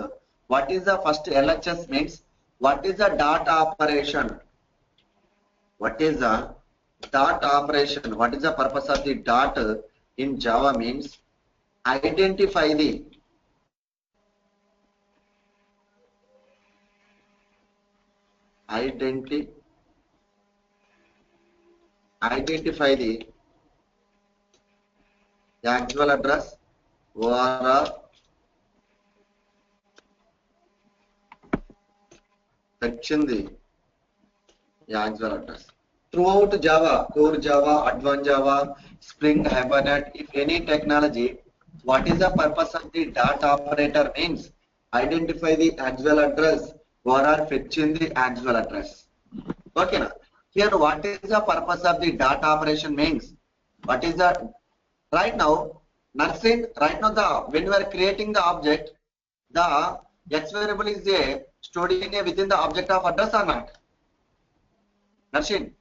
what is the first LHS means what is the dot operation? What is the dot operation? What is the purpose of the dot in Java means identify the identify the actual address or section the actual address. Throughout Java, core Java, advanced Java, Spring, Hibernate, if any technology, what is the purpose of the dot operator means identify the actual address or fetching the actual address. Okay, now here what is the purpose of the dot operation means? What is the right now? Nursing right now the when we are creating the object, the X variable is a stored in a within the object of address or not? Narshin.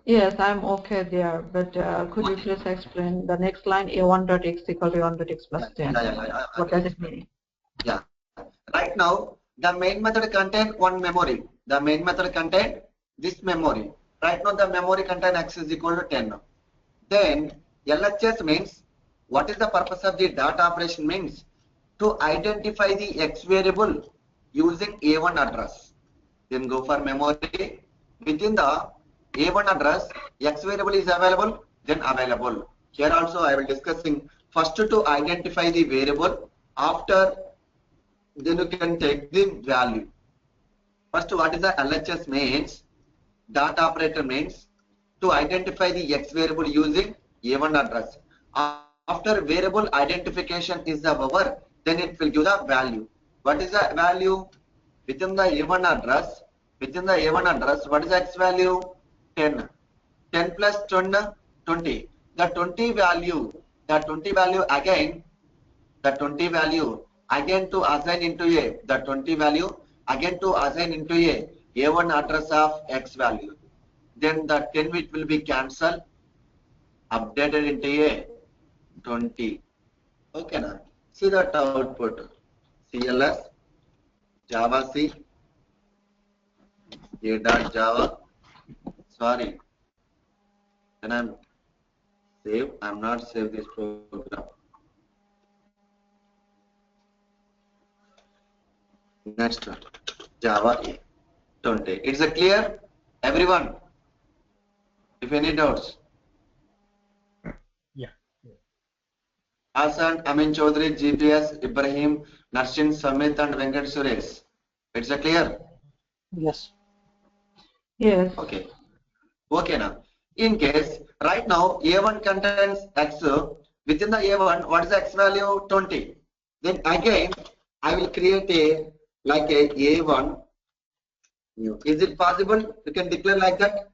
Yes, I'm okay there, but could you please explain the next line a1.x equal to a1.x plus 10? What does it mean? Yeah. Right now, the main method contain one memory. The main method contain this memory. Right now, the memory contain x is equal to 10. Then LHS means what is the purpose of the dot operation means to identify the x variable using A1 address. Then go for memory. Within the A1 address, x variable is available, then available. Here also I will discussing first to identify the variable, after then you can take the value. First, what is the LHS means? Dot operator means to identify the x variable using A1 address. After variable identification is over, then it will give the value. What is the value? Within the A1 address, what is the x value? 10. 10 plus 20. The 20 value again, the 20 value again to assign into a, the 20 value again to assign into a A1 address of x value. Then the 10 which will be cancelled, updated into a 20. Okay, now see that output. CLS, Java C, A.Java. Sorry, then I'm not save this program. Next one, Java A, 20. It's a clear, everyone? If any doubts? Yeah. Hassan, Amin Chaudhary, GPS, Ibrahim, Narshin, Samit, and Venkat Suresh. It's a clear? Yes. Yes. Okay. Okay now. In case right now A1 contains X, within the A1, what is the X value? 20. Then again I will create a like a A1 new. Is it possible? You can declare like that?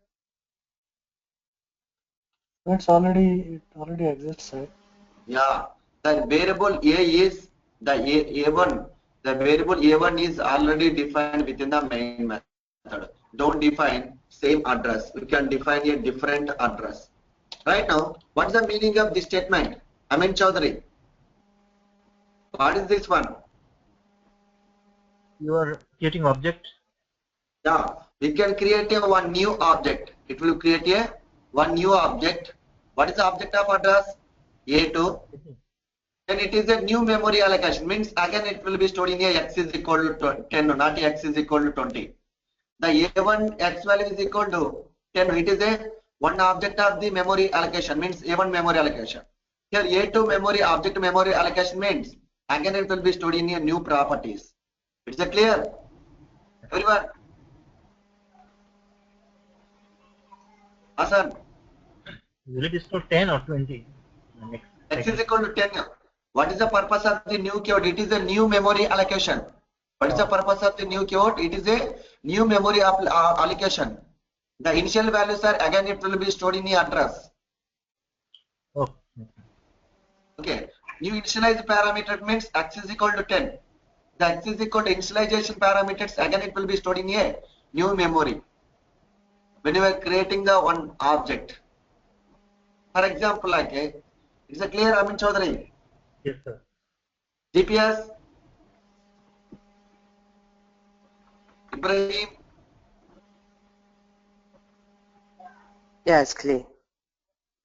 It already exists, right? Yeah. The variable A is the A1. The variable A1 is already defined within the main method. Don't define same address. We can define a different address. Right now, what is the meaning of this statement? Amin Chaudhary. What is this one? You are creating object. Yeah, we can create a one new object. It will create a one new object. What is the object of address? A2. Then it is a new memory allocation. Means again it will be stored in a x is equal to 10, not x is equal to 20. The A1 x value is equal to 10. It is a one object of the memory allocation. Means A1 memory allocation. Here A2 memory object memory allocation means again it will be stored in a new properties. It's a clear? Everyone? Hassan? Will it store 10 or 20? Next X is equal to 10. What is the purpose of the new keyword? It is a new memory allocation. What is the purpose of the new keyword? It is a new memory allocation. The initial values are again it will be stored in the address. Oh. Okay. New initialized parameter means x is equal to 10. The x is equal to initialization parameters again it will be stored in a new memory. When you are creating the one object. For example, like it's a clear, Amin Chaudhary. Yes, sir. GPS, Ibrahim, Yeah, it's clear.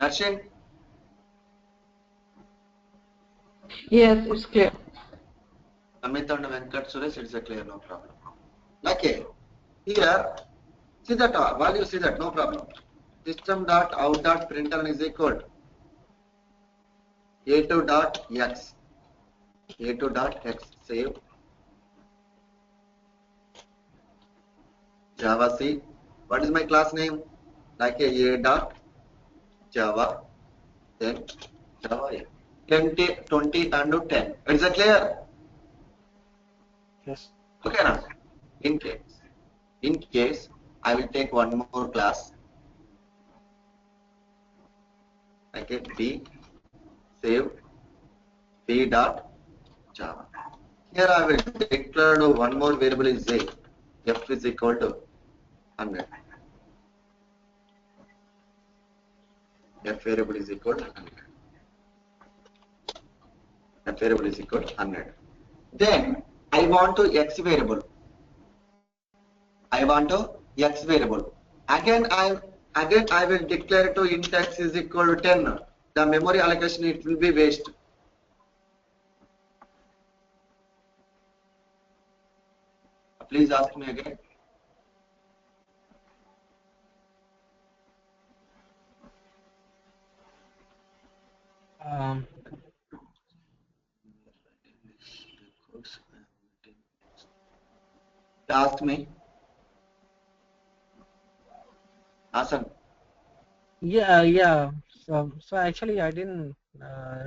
Narshin, Yes, it's clear. Amit and Venkat Suresh, it's a clear, no problem. Okay, here, see that value, see that, no problem. System dot out dot println is equal A2 dot x. A2 dot x, save. Java C. What is my class name? Like a dot Java, then Java A. 20 and 10. Is that clear? Yes. Okay now. In case I will take one more class. Okay, B, save, B dot Java. Here I will declare one more variable is A. F is equal to 100. F variable is equal to 100. F variable is equal to 100. Then I want to X variable. I want to X variable. Again I will declare to int X is equal to 10. The memory allocation, it will be waste. Please ask me again. Ask me. Asan. Yeah. So actually, I didn't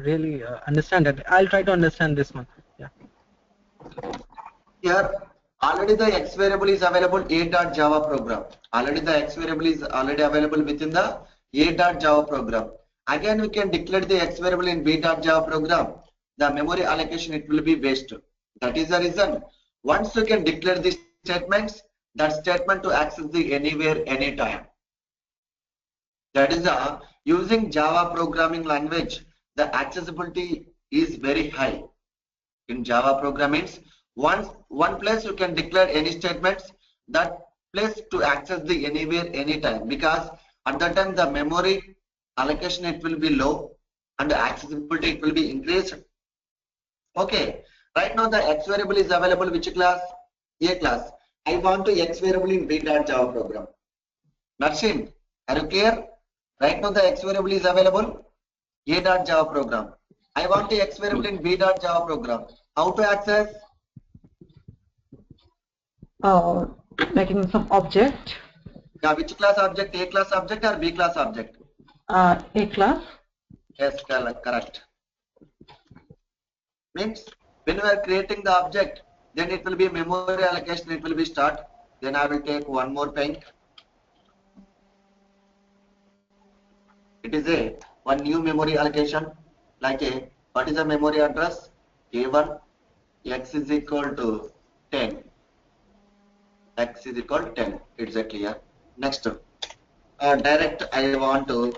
really understand that. I'll try to understand this one. Yeah. Here, already the X variable is available a.java program. Already the X variable is already available within the a.java program. Again, we can declare the X variable in b.java program. The memory allocation, it will be waste. That is the reason. Once you can declare the statements, that statement to access the anywhere, anytime. That is the using Java programming language, the accessibility is very high. In Java programming, one place you can declare any statements, that place to access the anywhere, anytime, because at that time the memory allocation, it will be low and the accessibility, it will be increased. Okay, right now the X variable is available which class? A class. I want to X variable in b.java program. Narshin, are you clear? Right now the X variable is available a.java program. I want the X variable in b.java program. How to access? Making some object. Yeah, which class object? A class object or B class object? A class. Yes, correct. Means when we are creating the object, then it will be memory allocation, it will be start. Then I will take one more paint. It is one new memory allocation, like what is the memory address? A1, X is equal to 10. X is equal to 10. It's clear. Next, direct I want to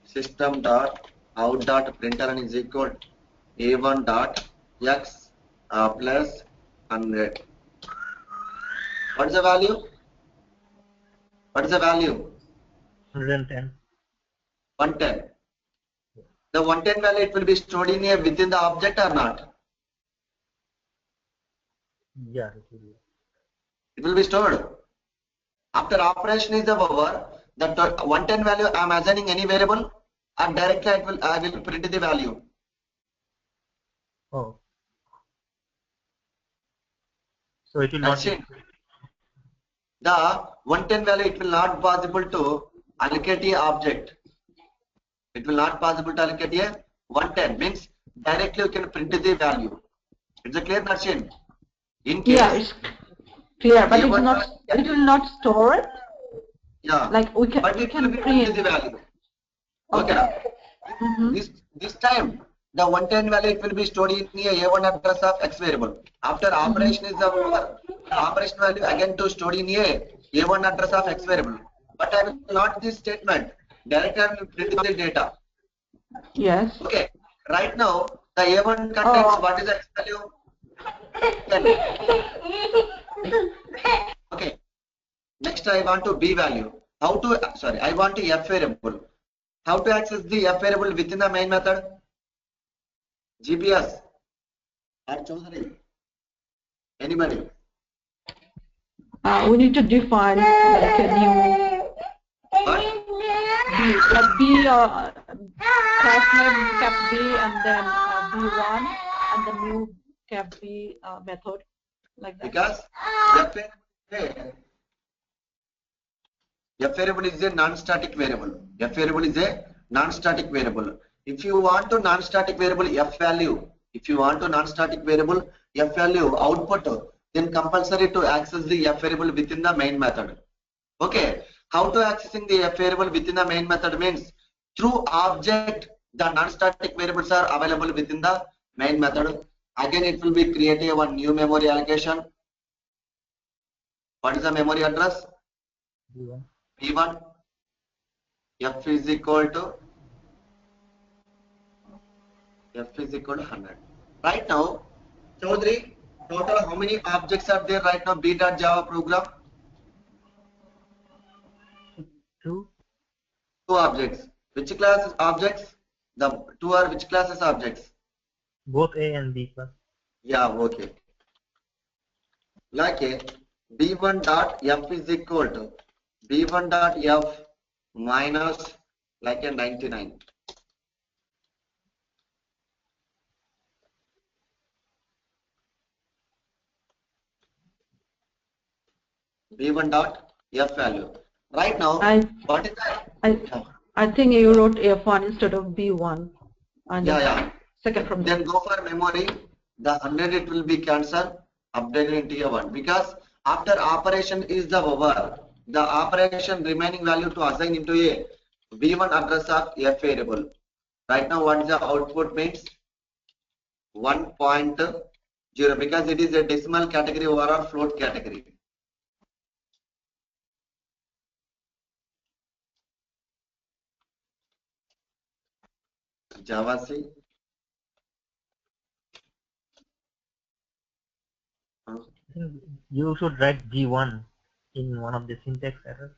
system dot out dot println is equal to a1 dot x plus 100. What is the value? What is the value? 110. 110. The 110 value, it will be stored in here within the object or not? Yeah, it will be. It will be stored. After operation is over, that 110 value I am assigning any variable, and directly I will print the value. Oh. So it will That's not it. The 110 value, it will not possible to allocate a object. It will not possible to allocate a 110, means directly you can print the value. It's a clear machine. In case, Yeah, it's clear, but it's A1 not. It will not store it. yeah, Like we can. but We it will can be print print. the value. Okay. Okay. This time the 110 value, it will be stored in a1 address of X variable. After operation is over, the operation value again to stored in a1 address of X variable. But I will not this statement. Directly I will print the data. Yes. Okay. Right now the a1 contains what is the X value? 10. Okay. Next I want to B value. How to I want to F variable. How to access the F variable within the main method? GPS or Chaudhary? Anybody? We need to define like a new What? B, class name cap B and then B1 and the new cap B method like that. Because F variable is a non-static variable. F variable is a non-static variable. If you want to non-static variable F value, output, then compulsory to access the F variable within the main method. Okay. How to accessing the F variable within the main method means through object, the non-static variables are available within the main method. Again, it will be creating one new memory allocation. What is the memory address? B1. P1. F is equal to F is equal to 100. Right now, Chaudhary, total how many objects are there right now? B.Java program? 2. Two objects. Which class is objects? The two are which classes objects? Both A and B class. Yeah, okay. Like a B1 dot F is equal to B1 dot F minus like a 99. B1 dot F value. Right now, what is that? I think you wrote F1 instead of B1. And Yeah. Second from Then go for memory. The 100 it will be cancelled, updated into a 1 because after operation is the over. The operation remaining value to assign into a B1 address of F variable. Right now, what is the output means? 1.0 because it is a decimal category or float category. Java C. You should write G1 in one of the syntax errors.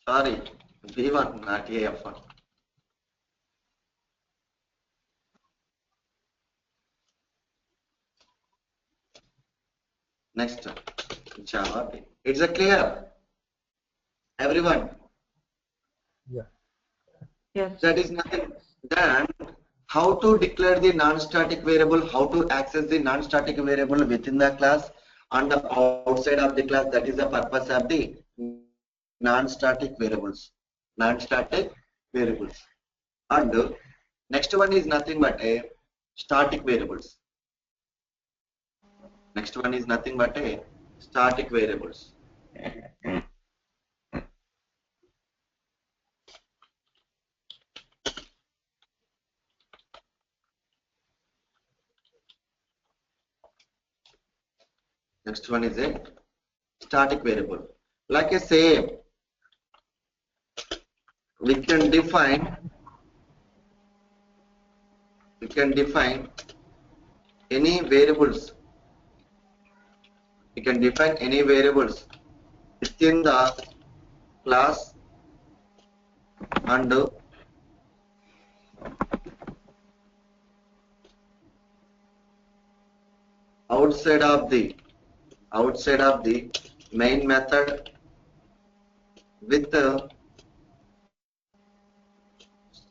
Sorry, B1 not AF1. Next, Java B. It's a clear. Everyone. Yeah. Yes. That is nothing. Then how to declare the non-static variable, how to access the non-static variable within the class and outside of the class. That is the purpose of the non-static variables. Non-static variables. And next one is nothing but a static variables. Next one is nothing but a static variables. Next one is a static variable. Like I say, we can define any variables. We can define any variables within the class and outside of the main method with the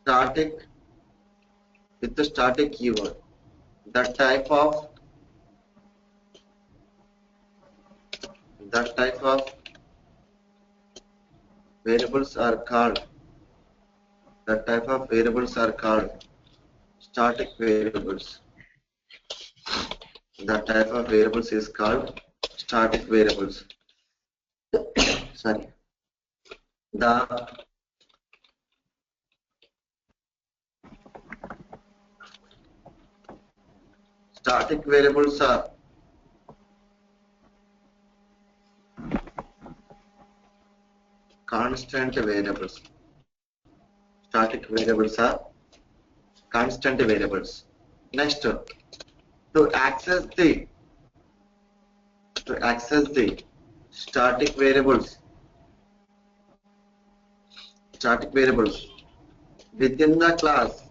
static keyword. That type of variables are called static variables. That type of variables is called static variables. Sorry. The static variables are constant variables. Static variables are constant variables. Next, to access the static variables within the class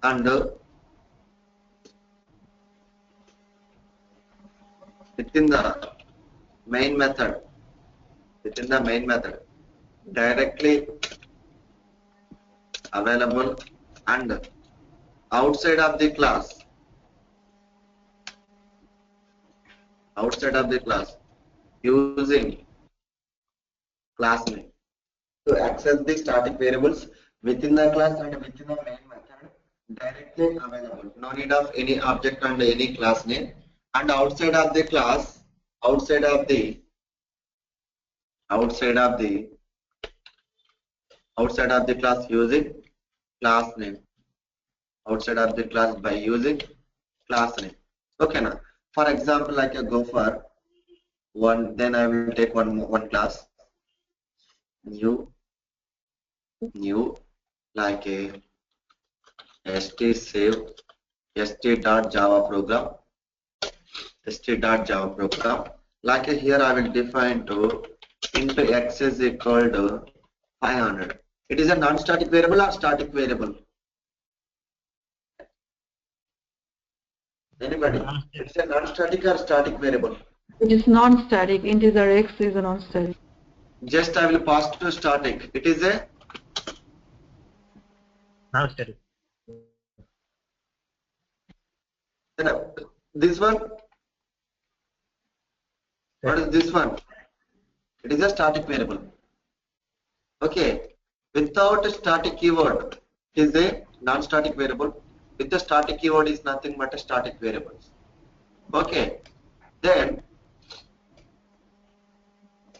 and within the main method directly available and outside of the class using class name. To access the static variables within the class and within the main method directly available. No need of any object and any class name. And outside of the class using class name. Outside of the class by using class name. Okay now. For example, like a go for one, then I will take one class. new like a st save st.java program, st.java program. Like here I will define to into x is equal to 500. It is a non-static variable or static variable? Anybody? It's a non-static or static variable? It is non-static. Integer x is a non-static. Just I will pass to static. It is a Non-static. this one. What is this one? It is a static variable. Okay. Without a static keyword, it is a non-static variable. With the static keyword is nothing but a static variables. Okay. Then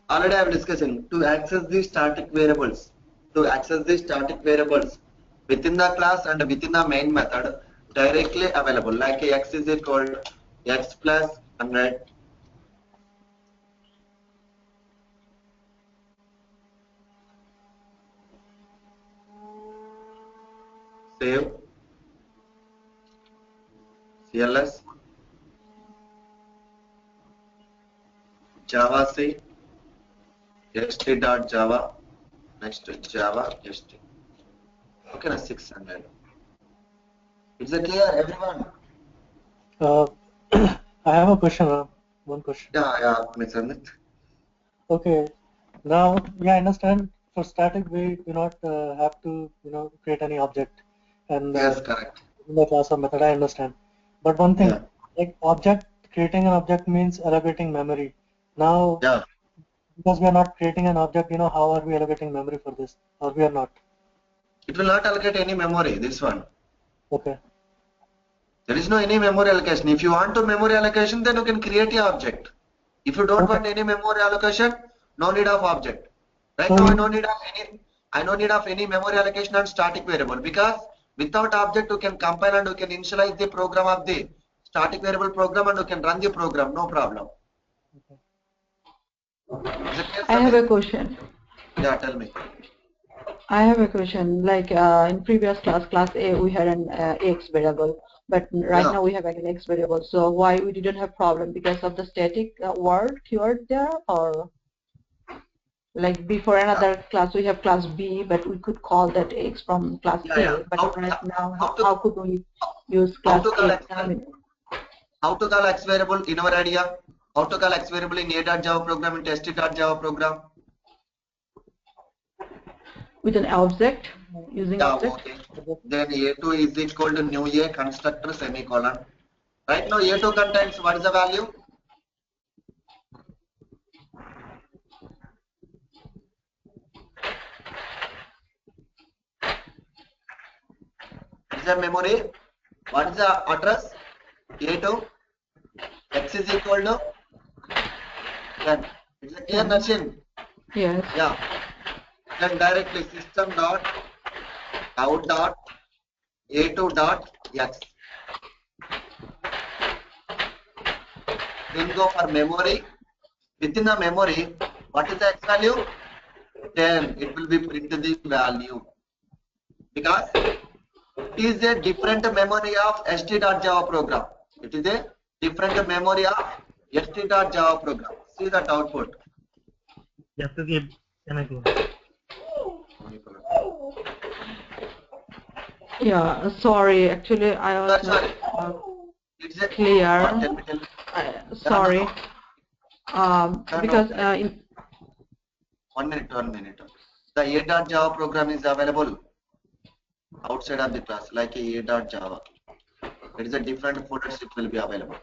already I am discussing to access the static variables. To access the static variables within the class and within the main method directly available. Like x is equal to x plus 100. Save CLS Java C st.java next Java st. Okay, na 600. Is it clear, everyone? I have a question. One question. Yeah, Mr. Amit. Okay. Now, yeah, I understand. For static, we do not have to, create any object, and Yes, correct. in the class or method. I understand. But one thing, Yeah. like creating an object means allocating memory. Now, Yeah. because we are not creating an object, how are we allocating memory for this, or we are not? It will not allocate any memory. This one. Okay. There is no any memory allocation. If you want to memory allocation, then you can create a object. If you don't Okay. want any memory allocation, no need of object. Right So now, I no need of any memory allocation on static variable, because without object you can compile and you can initialize the program of the static variable program and you can run the program, no problem. Is it clear, I have Samir? a question. Yeah, tell me. I have a question. Like in previous class A, we had an x variable, but right Yeah. now we have an x variable. So why we didn't have problem? Because of the static word keyword there, or like before another class we have class B, but we could call that x from class Yeah. A. But right now, how how could we use how class to call A? x variable in our idea? How to call x variable in a.java program, in st.java program? With an object, using Yeah, object. okay. Then a2 is equal to new a constructor semicolon. Right now a2 contains what is the value? Is the memory? What is the address? A2 x is equal to 10. It's a clear machine. Yes. Yeah. Then directly system dot out dot a2 dot x. Then go for memory. Within the memory, what is the x value? 10. It will be print the value, because it is a different memory of st.java program. It is a different memory of st.java program. See that output. You have to give semicolon. Yeah. Sorry. Actually, I was Sorry. not It's a clear. what, tell me. Sorry. Because in 1 minute. The a.java program is available outside of the class, like a.java. It is a different folders, it will be available.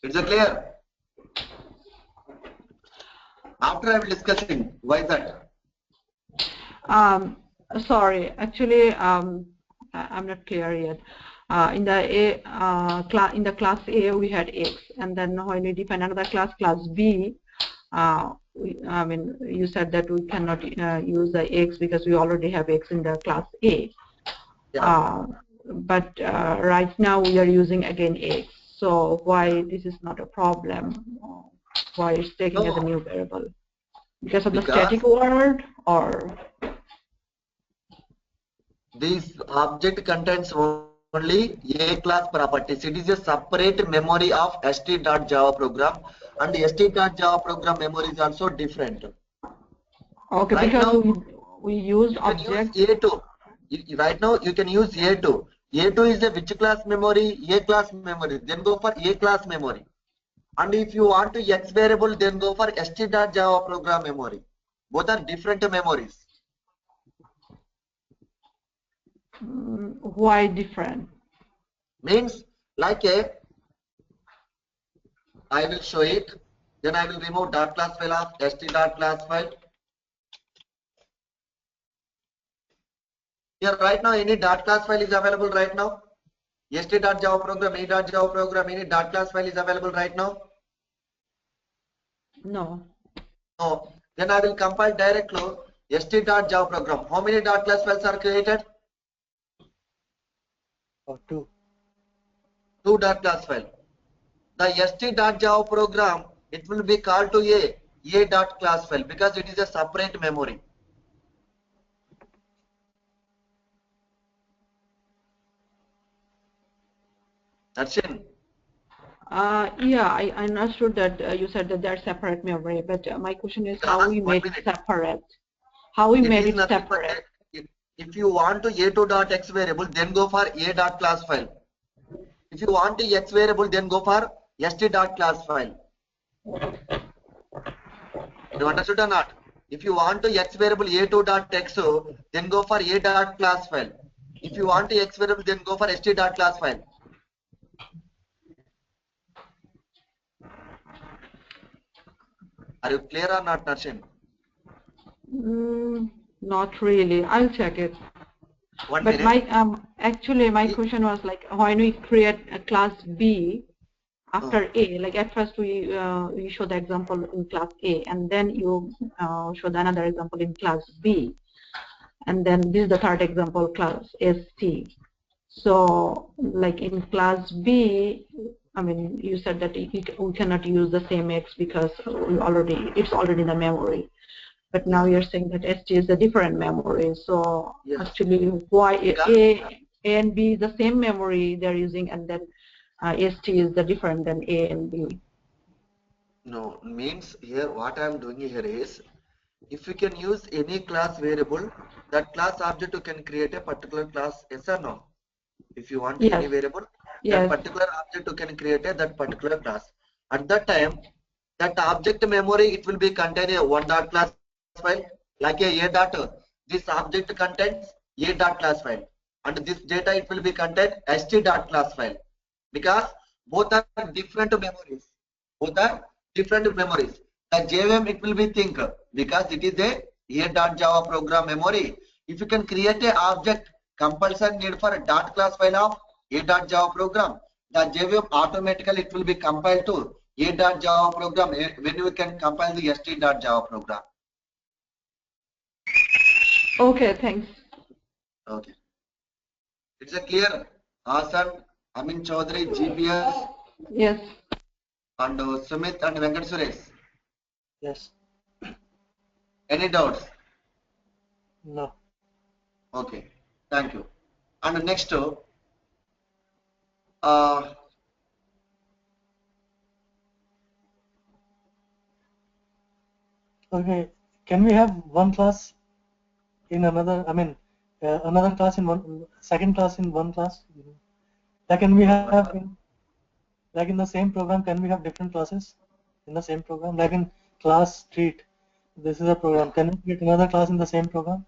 It's a clear. After I will discussing why that. sorry. Actually, I'm not clear yet. In the class A we had x, and then when we define another class B, I mean, you said that we cannot use the x because we already have x in the class A. Yeah. but right now we are using again X. So why this is not a problem? Why it's taking as a new variable? Because of the static word, or this object contains only A class properties. It is a separate memory of st.java program, and st.java program memory is also different. okay, Right because now, we used you can object. use A2. Right now, you can use A2. A2 is a which class memory? A class memory. Then go for A class memory. And if you want to X variable, then go for st.java program memory. Both are different memories. Why different? Means like a, I will show it. Then I will remove dot class file of st.class file. Here right now any dot class file is available right now. st.java program, a.java program, any dot class file is available right now. No. No. Then I will compile directly st.java program. How many dot class files are created? Two. Two dot class file. The st.java program, it will be called to a dot class file because it is a separate memory. That's it. Yeah, I understood that you said that they're separate memory, but my question is how we made it separate. How we made it separate. If you want to a2.x variable, then go for a.class dot file. If you want to x variable, then go for st.class file. You understood or not? If you want to x variable a2.x, then go for a.class file. If you want to x variable, then go for st.class file. Are you clear or not, Narshin? Not really. I'll check it. One but minute. my actually my question was like when we create a class B after A, like at first we show the example in class A, and then you show the another example in class B, and then this is the third example, class ST. So like in class B, I mean, you said that we cannot use the same X because it's already in the memory. But now you're saying that ST is a different memory. So actually, why A and B is the same memory they're using, and then ST is the different than A and B? No, means here what I am doing here is, if you can use any class variable, that class object you can create a particular class, yes or no? If you want any variable, that particular object you can create that particular class. At that time, that object memory, it will be contain a one dot class file, like a dot. This object contains a dot class file, and this data it will be contain st dot class file, because both are different memories. Both are different memories. The JVM it will be think, because it is a dot Java program memory. If you can create a object, compulsory need for a dot class file of a dot Java program, the JVM automatically it will be compiled to a dot Java program when you can compile the st dot Java program. Okay, thanks. Okay. It's a clear. Hasan, Amin Chaudhary, GPS. Yes. And Sumit and Venkat Suresh. Yes. Any doubts? No. Okay. Thank you. And next, okay. Can we have one class in another? I mean, another class in one, second class in one class. Like, can we have like in the same program? Can we have different classes in the same program? Like in class treat, this is a program. Can we create another class in the same program?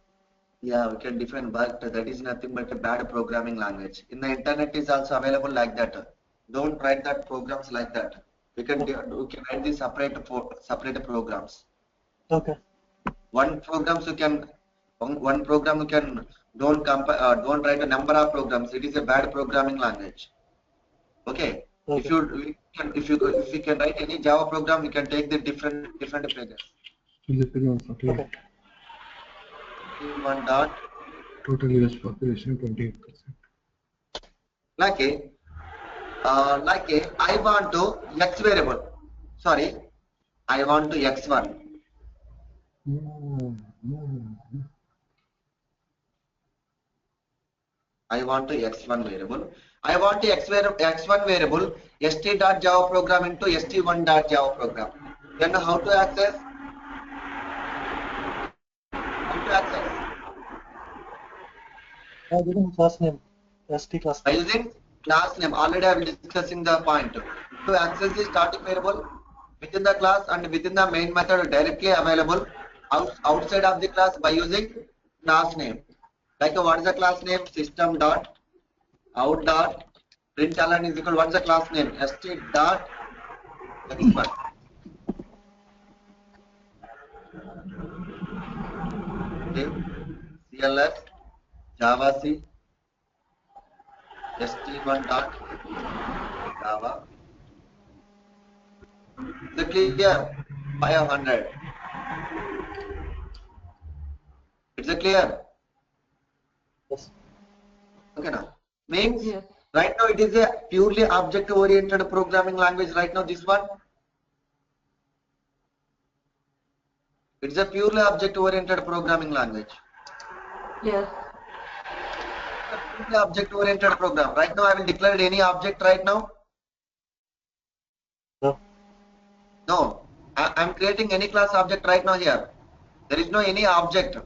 yeah, we can define, but that is nothing but a bad programming language. In the internet is also available like that. Don't write that programs like that. We can write the separate programs. Okay. One program you can don't write a number of programs. It is a bad programming language. Okay. If you can write any Java program, you can take the different pages. Okay. One dot. Total US population 28%. like I want to x variable. Sorry, I want to x1. I want to x1 variable. I want to x1 variable st.java program into st1.java program. Then how to access? How to access? By using class name, st class By name. using class name. Already I will discussing the point. To access the static variable within the class and within the main method directly available outside of the class by using class name. Like what is the class name? System dot out dot println is equal. What is the class name? st dot x1. Okay. CLS Java C st1 dot Java. Is it clear? 500. Is it clear? Yes. Okay now. Means Yes. right now it is a purely object oriented programming language. Right now this one. It's a purely object oriented programming language. Yes. It's a purely object oriented program. Right now I will declare any object right now. No. No. I'm creating any class object right now here. There is no any object.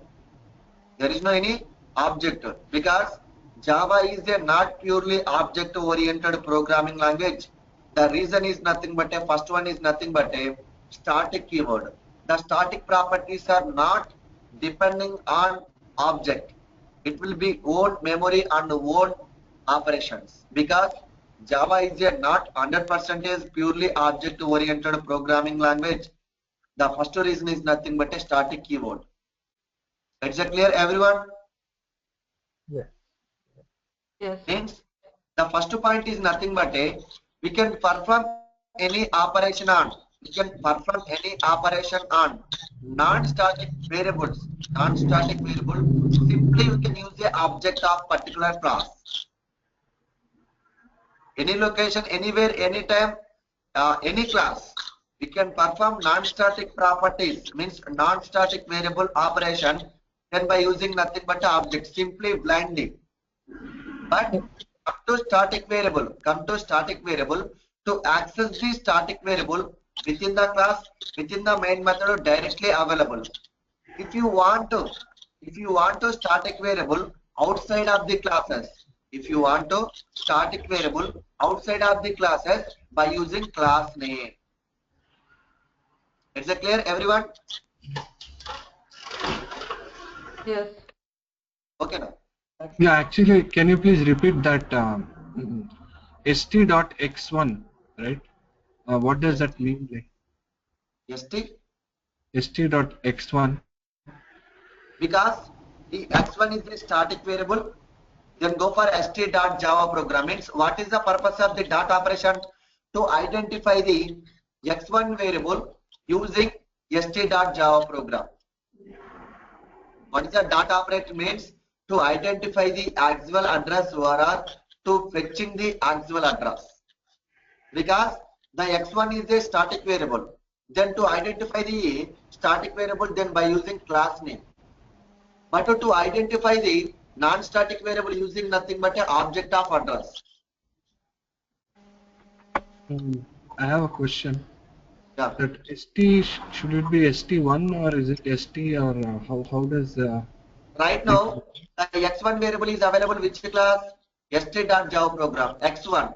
There is no any object because Java is a not purely object oriented programming language. The reason is nothing but a first one is nothing but a static keyword. The static properties are not depending on object. It will be own memory and own operations because Java is a not 100% purely object oriented programming language. The first reason is nothing but a static keyword. Is it clear everyone? Yeah. Yes. Means the first point is nothing but a we can perform any operation on non-static variables. Non-static variable simply we can use the object of particular class. Any location, anywhere, anytime, any class. We can perform non-static properties means non-static variable operation then by using nothing but a object simply blindly. But come to static variable to access the static variable within the class, within the main method directly available. If you want to static variable outside of the classes, if you want to static variable outside of the classes by using class name. Is it clear everyone? Yes. Okay now. Yeah, actually, can you please repeat that st.x1, right? What does that mean? Like st.x1. Because the x1 is the static variable, then go for st.java program. Means what is the purpose of the dot operation? To identify the x1 variable using st.java program. What is the dot operator means? To identify the actual address URL to fetching the actual address. Because the x1 is a static variable. Then to identify the static variable then by using class name. But to identify the non-static variable using nothing but an object of address. I have a question. Yeah. That should it be st1 or is it st or how does Right now, the x1 variable is available which class? st.java program x1.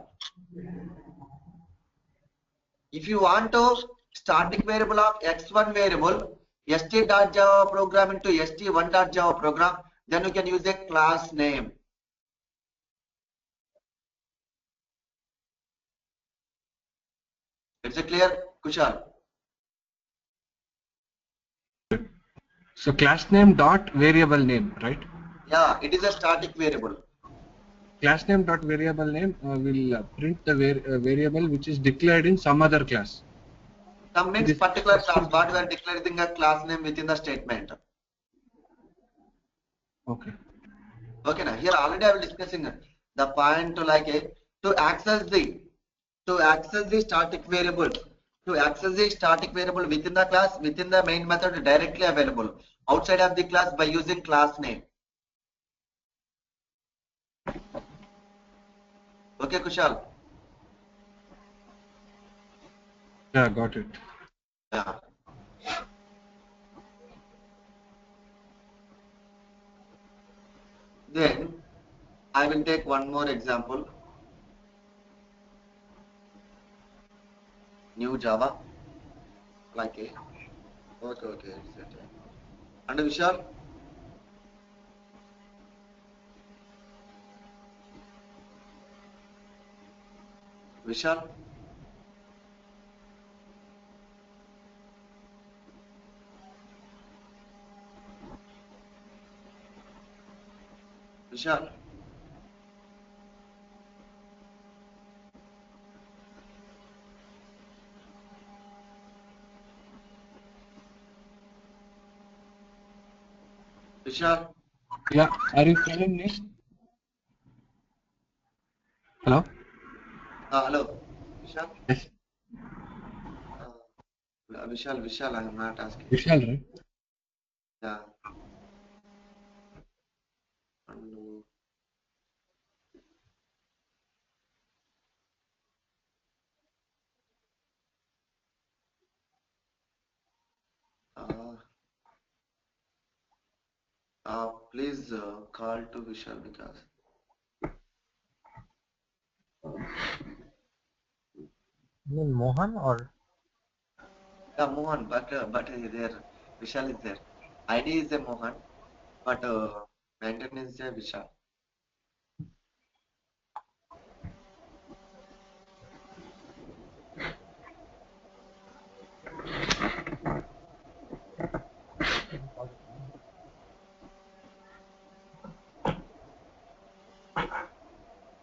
If you want to static variable of x1 variable st.java program into st1.java program, then you can use a class name. Is it clear, Kushal? so class name dot variable name, right? Yeah, it is a static variable. Class name dot variable name will print the variable which is declared in some other class. Some means particular class. What we are declaring a class name within the statement. Okay. Okay, now here already I will discussing The point like to access the static variable. To access the static variable within the class, within the main method directly available. Outside of the class by using class name. Okay, Kushal. Yeah, got it. Yeah. Then I will take one more example. New Java. Like a. Okay. It's it. And Vishal. Vishal. Vishal. Vishal. Yeah, are you calling me? Hello? Hello. Vishal. Yes. Vishal, I am not asking. Vishal, right? Yeah. And, please call to Vishal because You mean Mohan or? yeah, Mohan, but there Vishal is there. ID is a Mohan, but maintenance is a Vishal.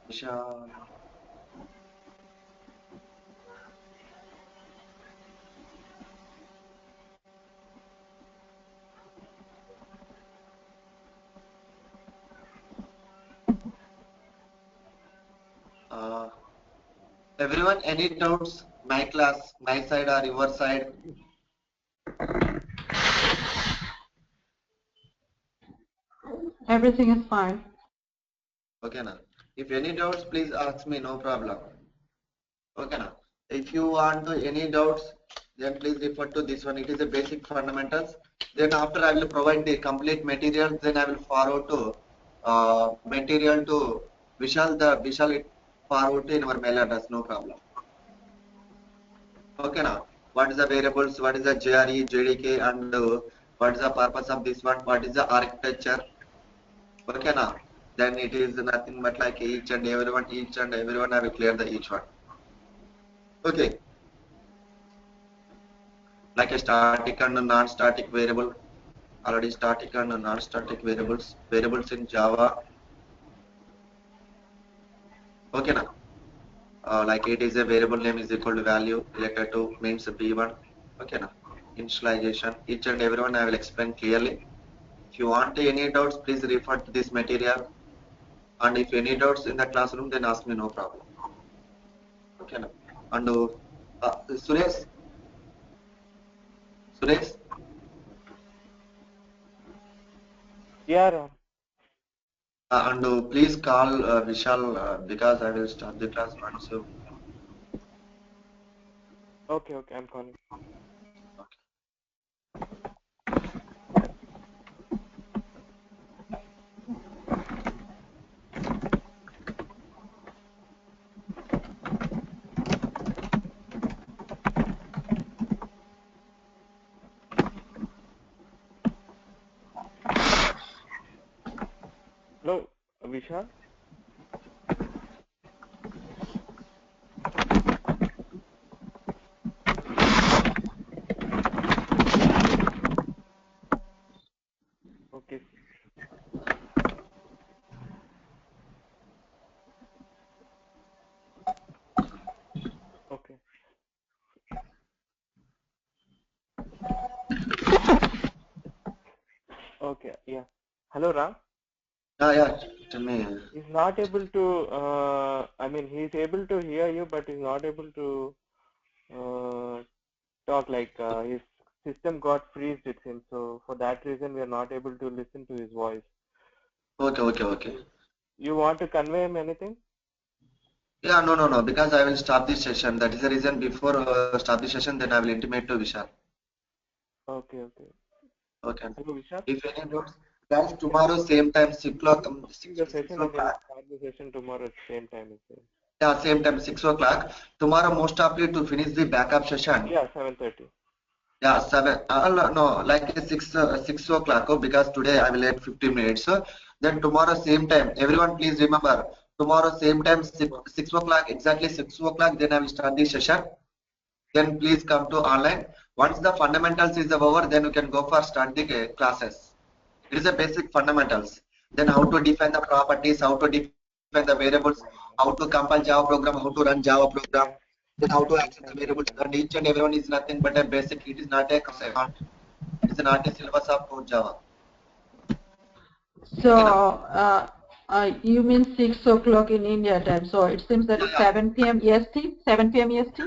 Vishal. Uh, Everyone, any doubts? My class, my side or your side? Everything is fine. Okay, now. If any doubts, please ask me. No problem. Okay, now. If you want to any doubts, then please refer to this one. It is a basic fundamentals. Then after I will provide the complete material. Then I will forward to material to Vishal. The Vishal it forward to in our mail address. No problem. Okay, now. What is the variables? What is the JRE, JDK, and what is the purpose of this one? What is the architecture? Okay, now. Then it is nothing but like each and everyone I will clear the each one. Okay, like a static and a non-static variable. Already static and non-static variables in Java. Okay, now. Like it is a variable name is equal to value related to means b1. Okay, now. Initialization. Each and everyone I will explain clearly. If you want any doubts, please refer to this material. And if any doubts in the classroom, then ask me. No problem. Okay, now. And Suresh, Suresh. Yeah, Ram. And please call Vishal because I will start the class once you. Okay, I'm calling. Hello, Vishal? Okay. Okay. Okay, yeah. Hello, Ram? Yeah. Tell me. He's not able to, I mean, he's able to hear you, but he's not able to talk. Like his system got freezed with him. So for that reason, we are not able to listen to his voice. Okay. You want to convey him anything? Yeah, no. Because I will stop this session. That is the reason. Before stop the session, then I will intimate to Vishal. Okay. Okay. Hello, Vishal. If any doubts, guys, tomorrow same time 6 o'clock. The session and we'll start the session tomorrow at the same time. Yeah, same time 6 o'clock. Tomorrow, most of you to finish the backup session. Yeah, 7:30. Yeah, 7. No, like 6 o'clock. Because today I will add 15 minutes. Then tomorrow same time. Everyone, please remember. Tomorrow same time 6 o'clock, exactly 6 o'clock. Then I will start the session. Then please come to online. Once the fundamentals is over, then you can go for start the classes. It is a basic fundamentals. Then how to define the properties, how to define the variables, how to compile Java program, how to run Java program, then how to access the variables. And each and everyone is nothing but a basic. It is not a concept. It is not a syllabus of core Java. So you mean 6 o'clock in India time? So it seems that it's 7 p.m. EST. 7 p.m. EST.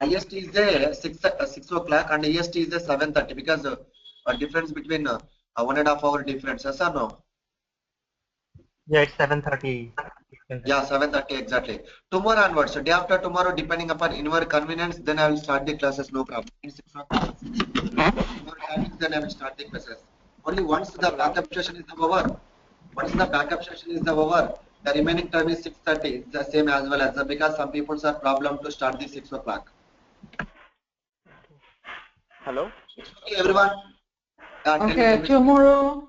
IST is the 6 o'clock and EST is the 7:30 because a difference between 1.5 hour difference. Yes or no? Yeah, it's 7:30. Yeah, 7:30 exactly. Tomorrow onwards, so day after tomorrow, depending upon your convenience, then I will start the classes, no problem. In 6 o'clock. Then I will start the classes. Only once the backup session is over, the remaining time is 6:30. It's the same as well as because some people are problem to start the 6 o'clock. Hello. Okay, everyone. Okay, tomorrow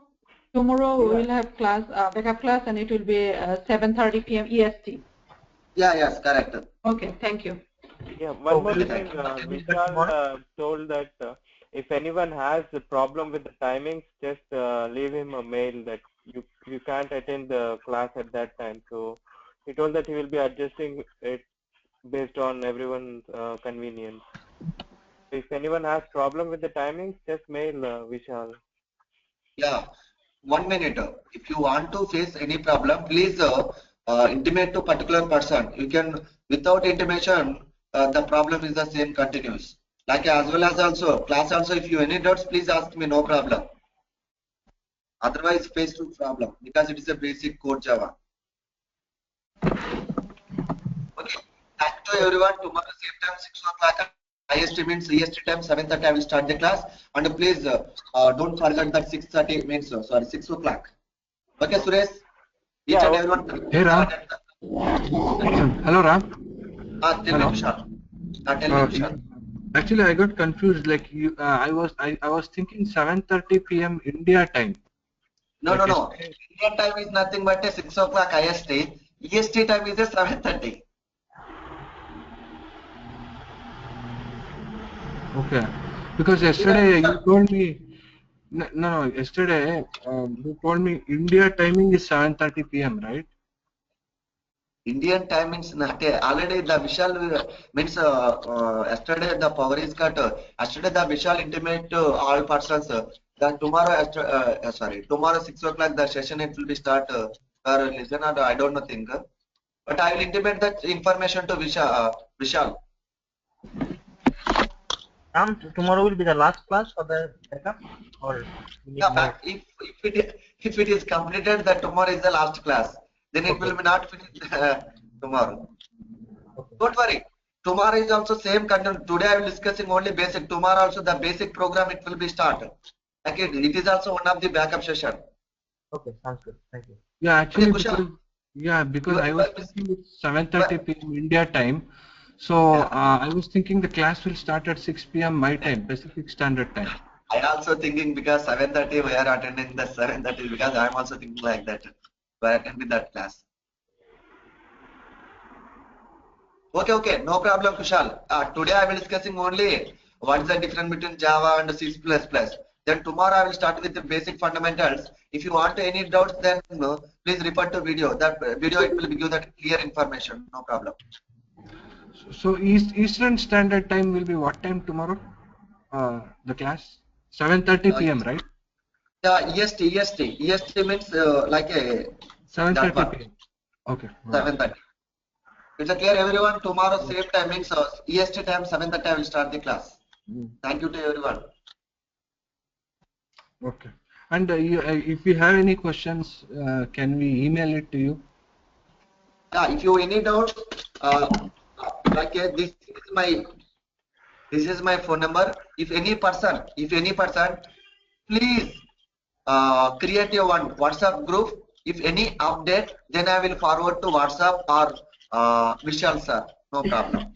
we will have class, backup class, and it will be 7:30 p.m. EST. Yeah, yes, correct. Okay, thank you. Yeah, one more thing. Vishal told that if anyone has a problem with the timings, just leave him a mail that you can't attend the class at that time. So he told that he will be adjusting it based on everyone's convenience. So if anyone has problem with the timings, just mail Vishal. Yeah, 1 minute. If you want to face any problem, please intimate to particular person. You can, without intimation, the problem is the same continuous. Like as well as also class also. If you any doubts, please ask me. No problem. Otherwise, face to problem because it is a basic code Java. Okay. Thank you everyone. Tomorrow same time 6 o'clock. IST means EST time 7:30. I will start the class. And please don't forget that 6:30 means sorry 6 o'clock. Okay, Suresh. Each and everyone. Hey Ram. Hello Ram. Tell me, Vishal. Tell me, Vishal. Actually, I got confused. Like you, I was thinking 7:30 p.m. India time. No. India time is nothing but a 6 o'clock IST. EST time is a 7:30. Okay, because yesterday you told me no. Yesterday you told me India timing is 7:30 p.m. right? Indian time means not already the Vishal means yesterday the power is cut. Yesterday the Vishal intimate to all persons that tomorrow tomorrow 6 o'clock the session it will be start or listen or I don't know think. But I will intimate that information to Vishal. Tomorrow will be the last class for the backup, or Yeah, if it is completed that tomorrow is the last class, then it will be not finished tomorrow. Okay. Don't worry. Tomorrow is also same content. Today I will discussing only basic. Tomorrow also the basic program it will be start. Okay, it is also one of the backup session. Okay, sounds good. Thank you. Yeah, actually Okay, because I was thinking it's 7:30 p.m. India time. So I was thinking the class will start at 6 p.m. my time, Pacific Standard Time. I also thinking because 7:30 we are attending the 7:30 because I am also thinking like that. We are attending that class. Okay, no problem, Kushal. Today I will discussing only what is the difference between Java and C++. Then tomorrow I will start with the basic fundamentals. If you want any doubts, then please refer to video. That video it will give that clear information. No problem. So Eastern Standard Time will be what time tomorrow? The class 7:30 p.m. right? Yeah, EST means like a That 7:30 work. p.m. Okay. All right. 7:30. It's clear, everyone. Tomorrow same timing, so EST time 7:30 I will start the class. Thank you to everyone. Okay. And if you have any questions, can we email it to you? Yeah, if you any doubt, like this is my phone number. If any person, please create your one WhatsApp group. If any update, then I will forward to WhatsApp or Vishal sir. No problem.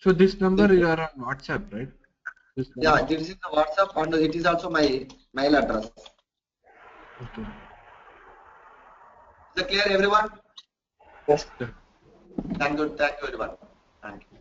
So this number you are on WhatsApp, right? This number. Yeah, this is the WhatsApp and it is also my mail address. Okay. Is it clear, everyone? Yes. Yeah. Thank you everyone. Thank you.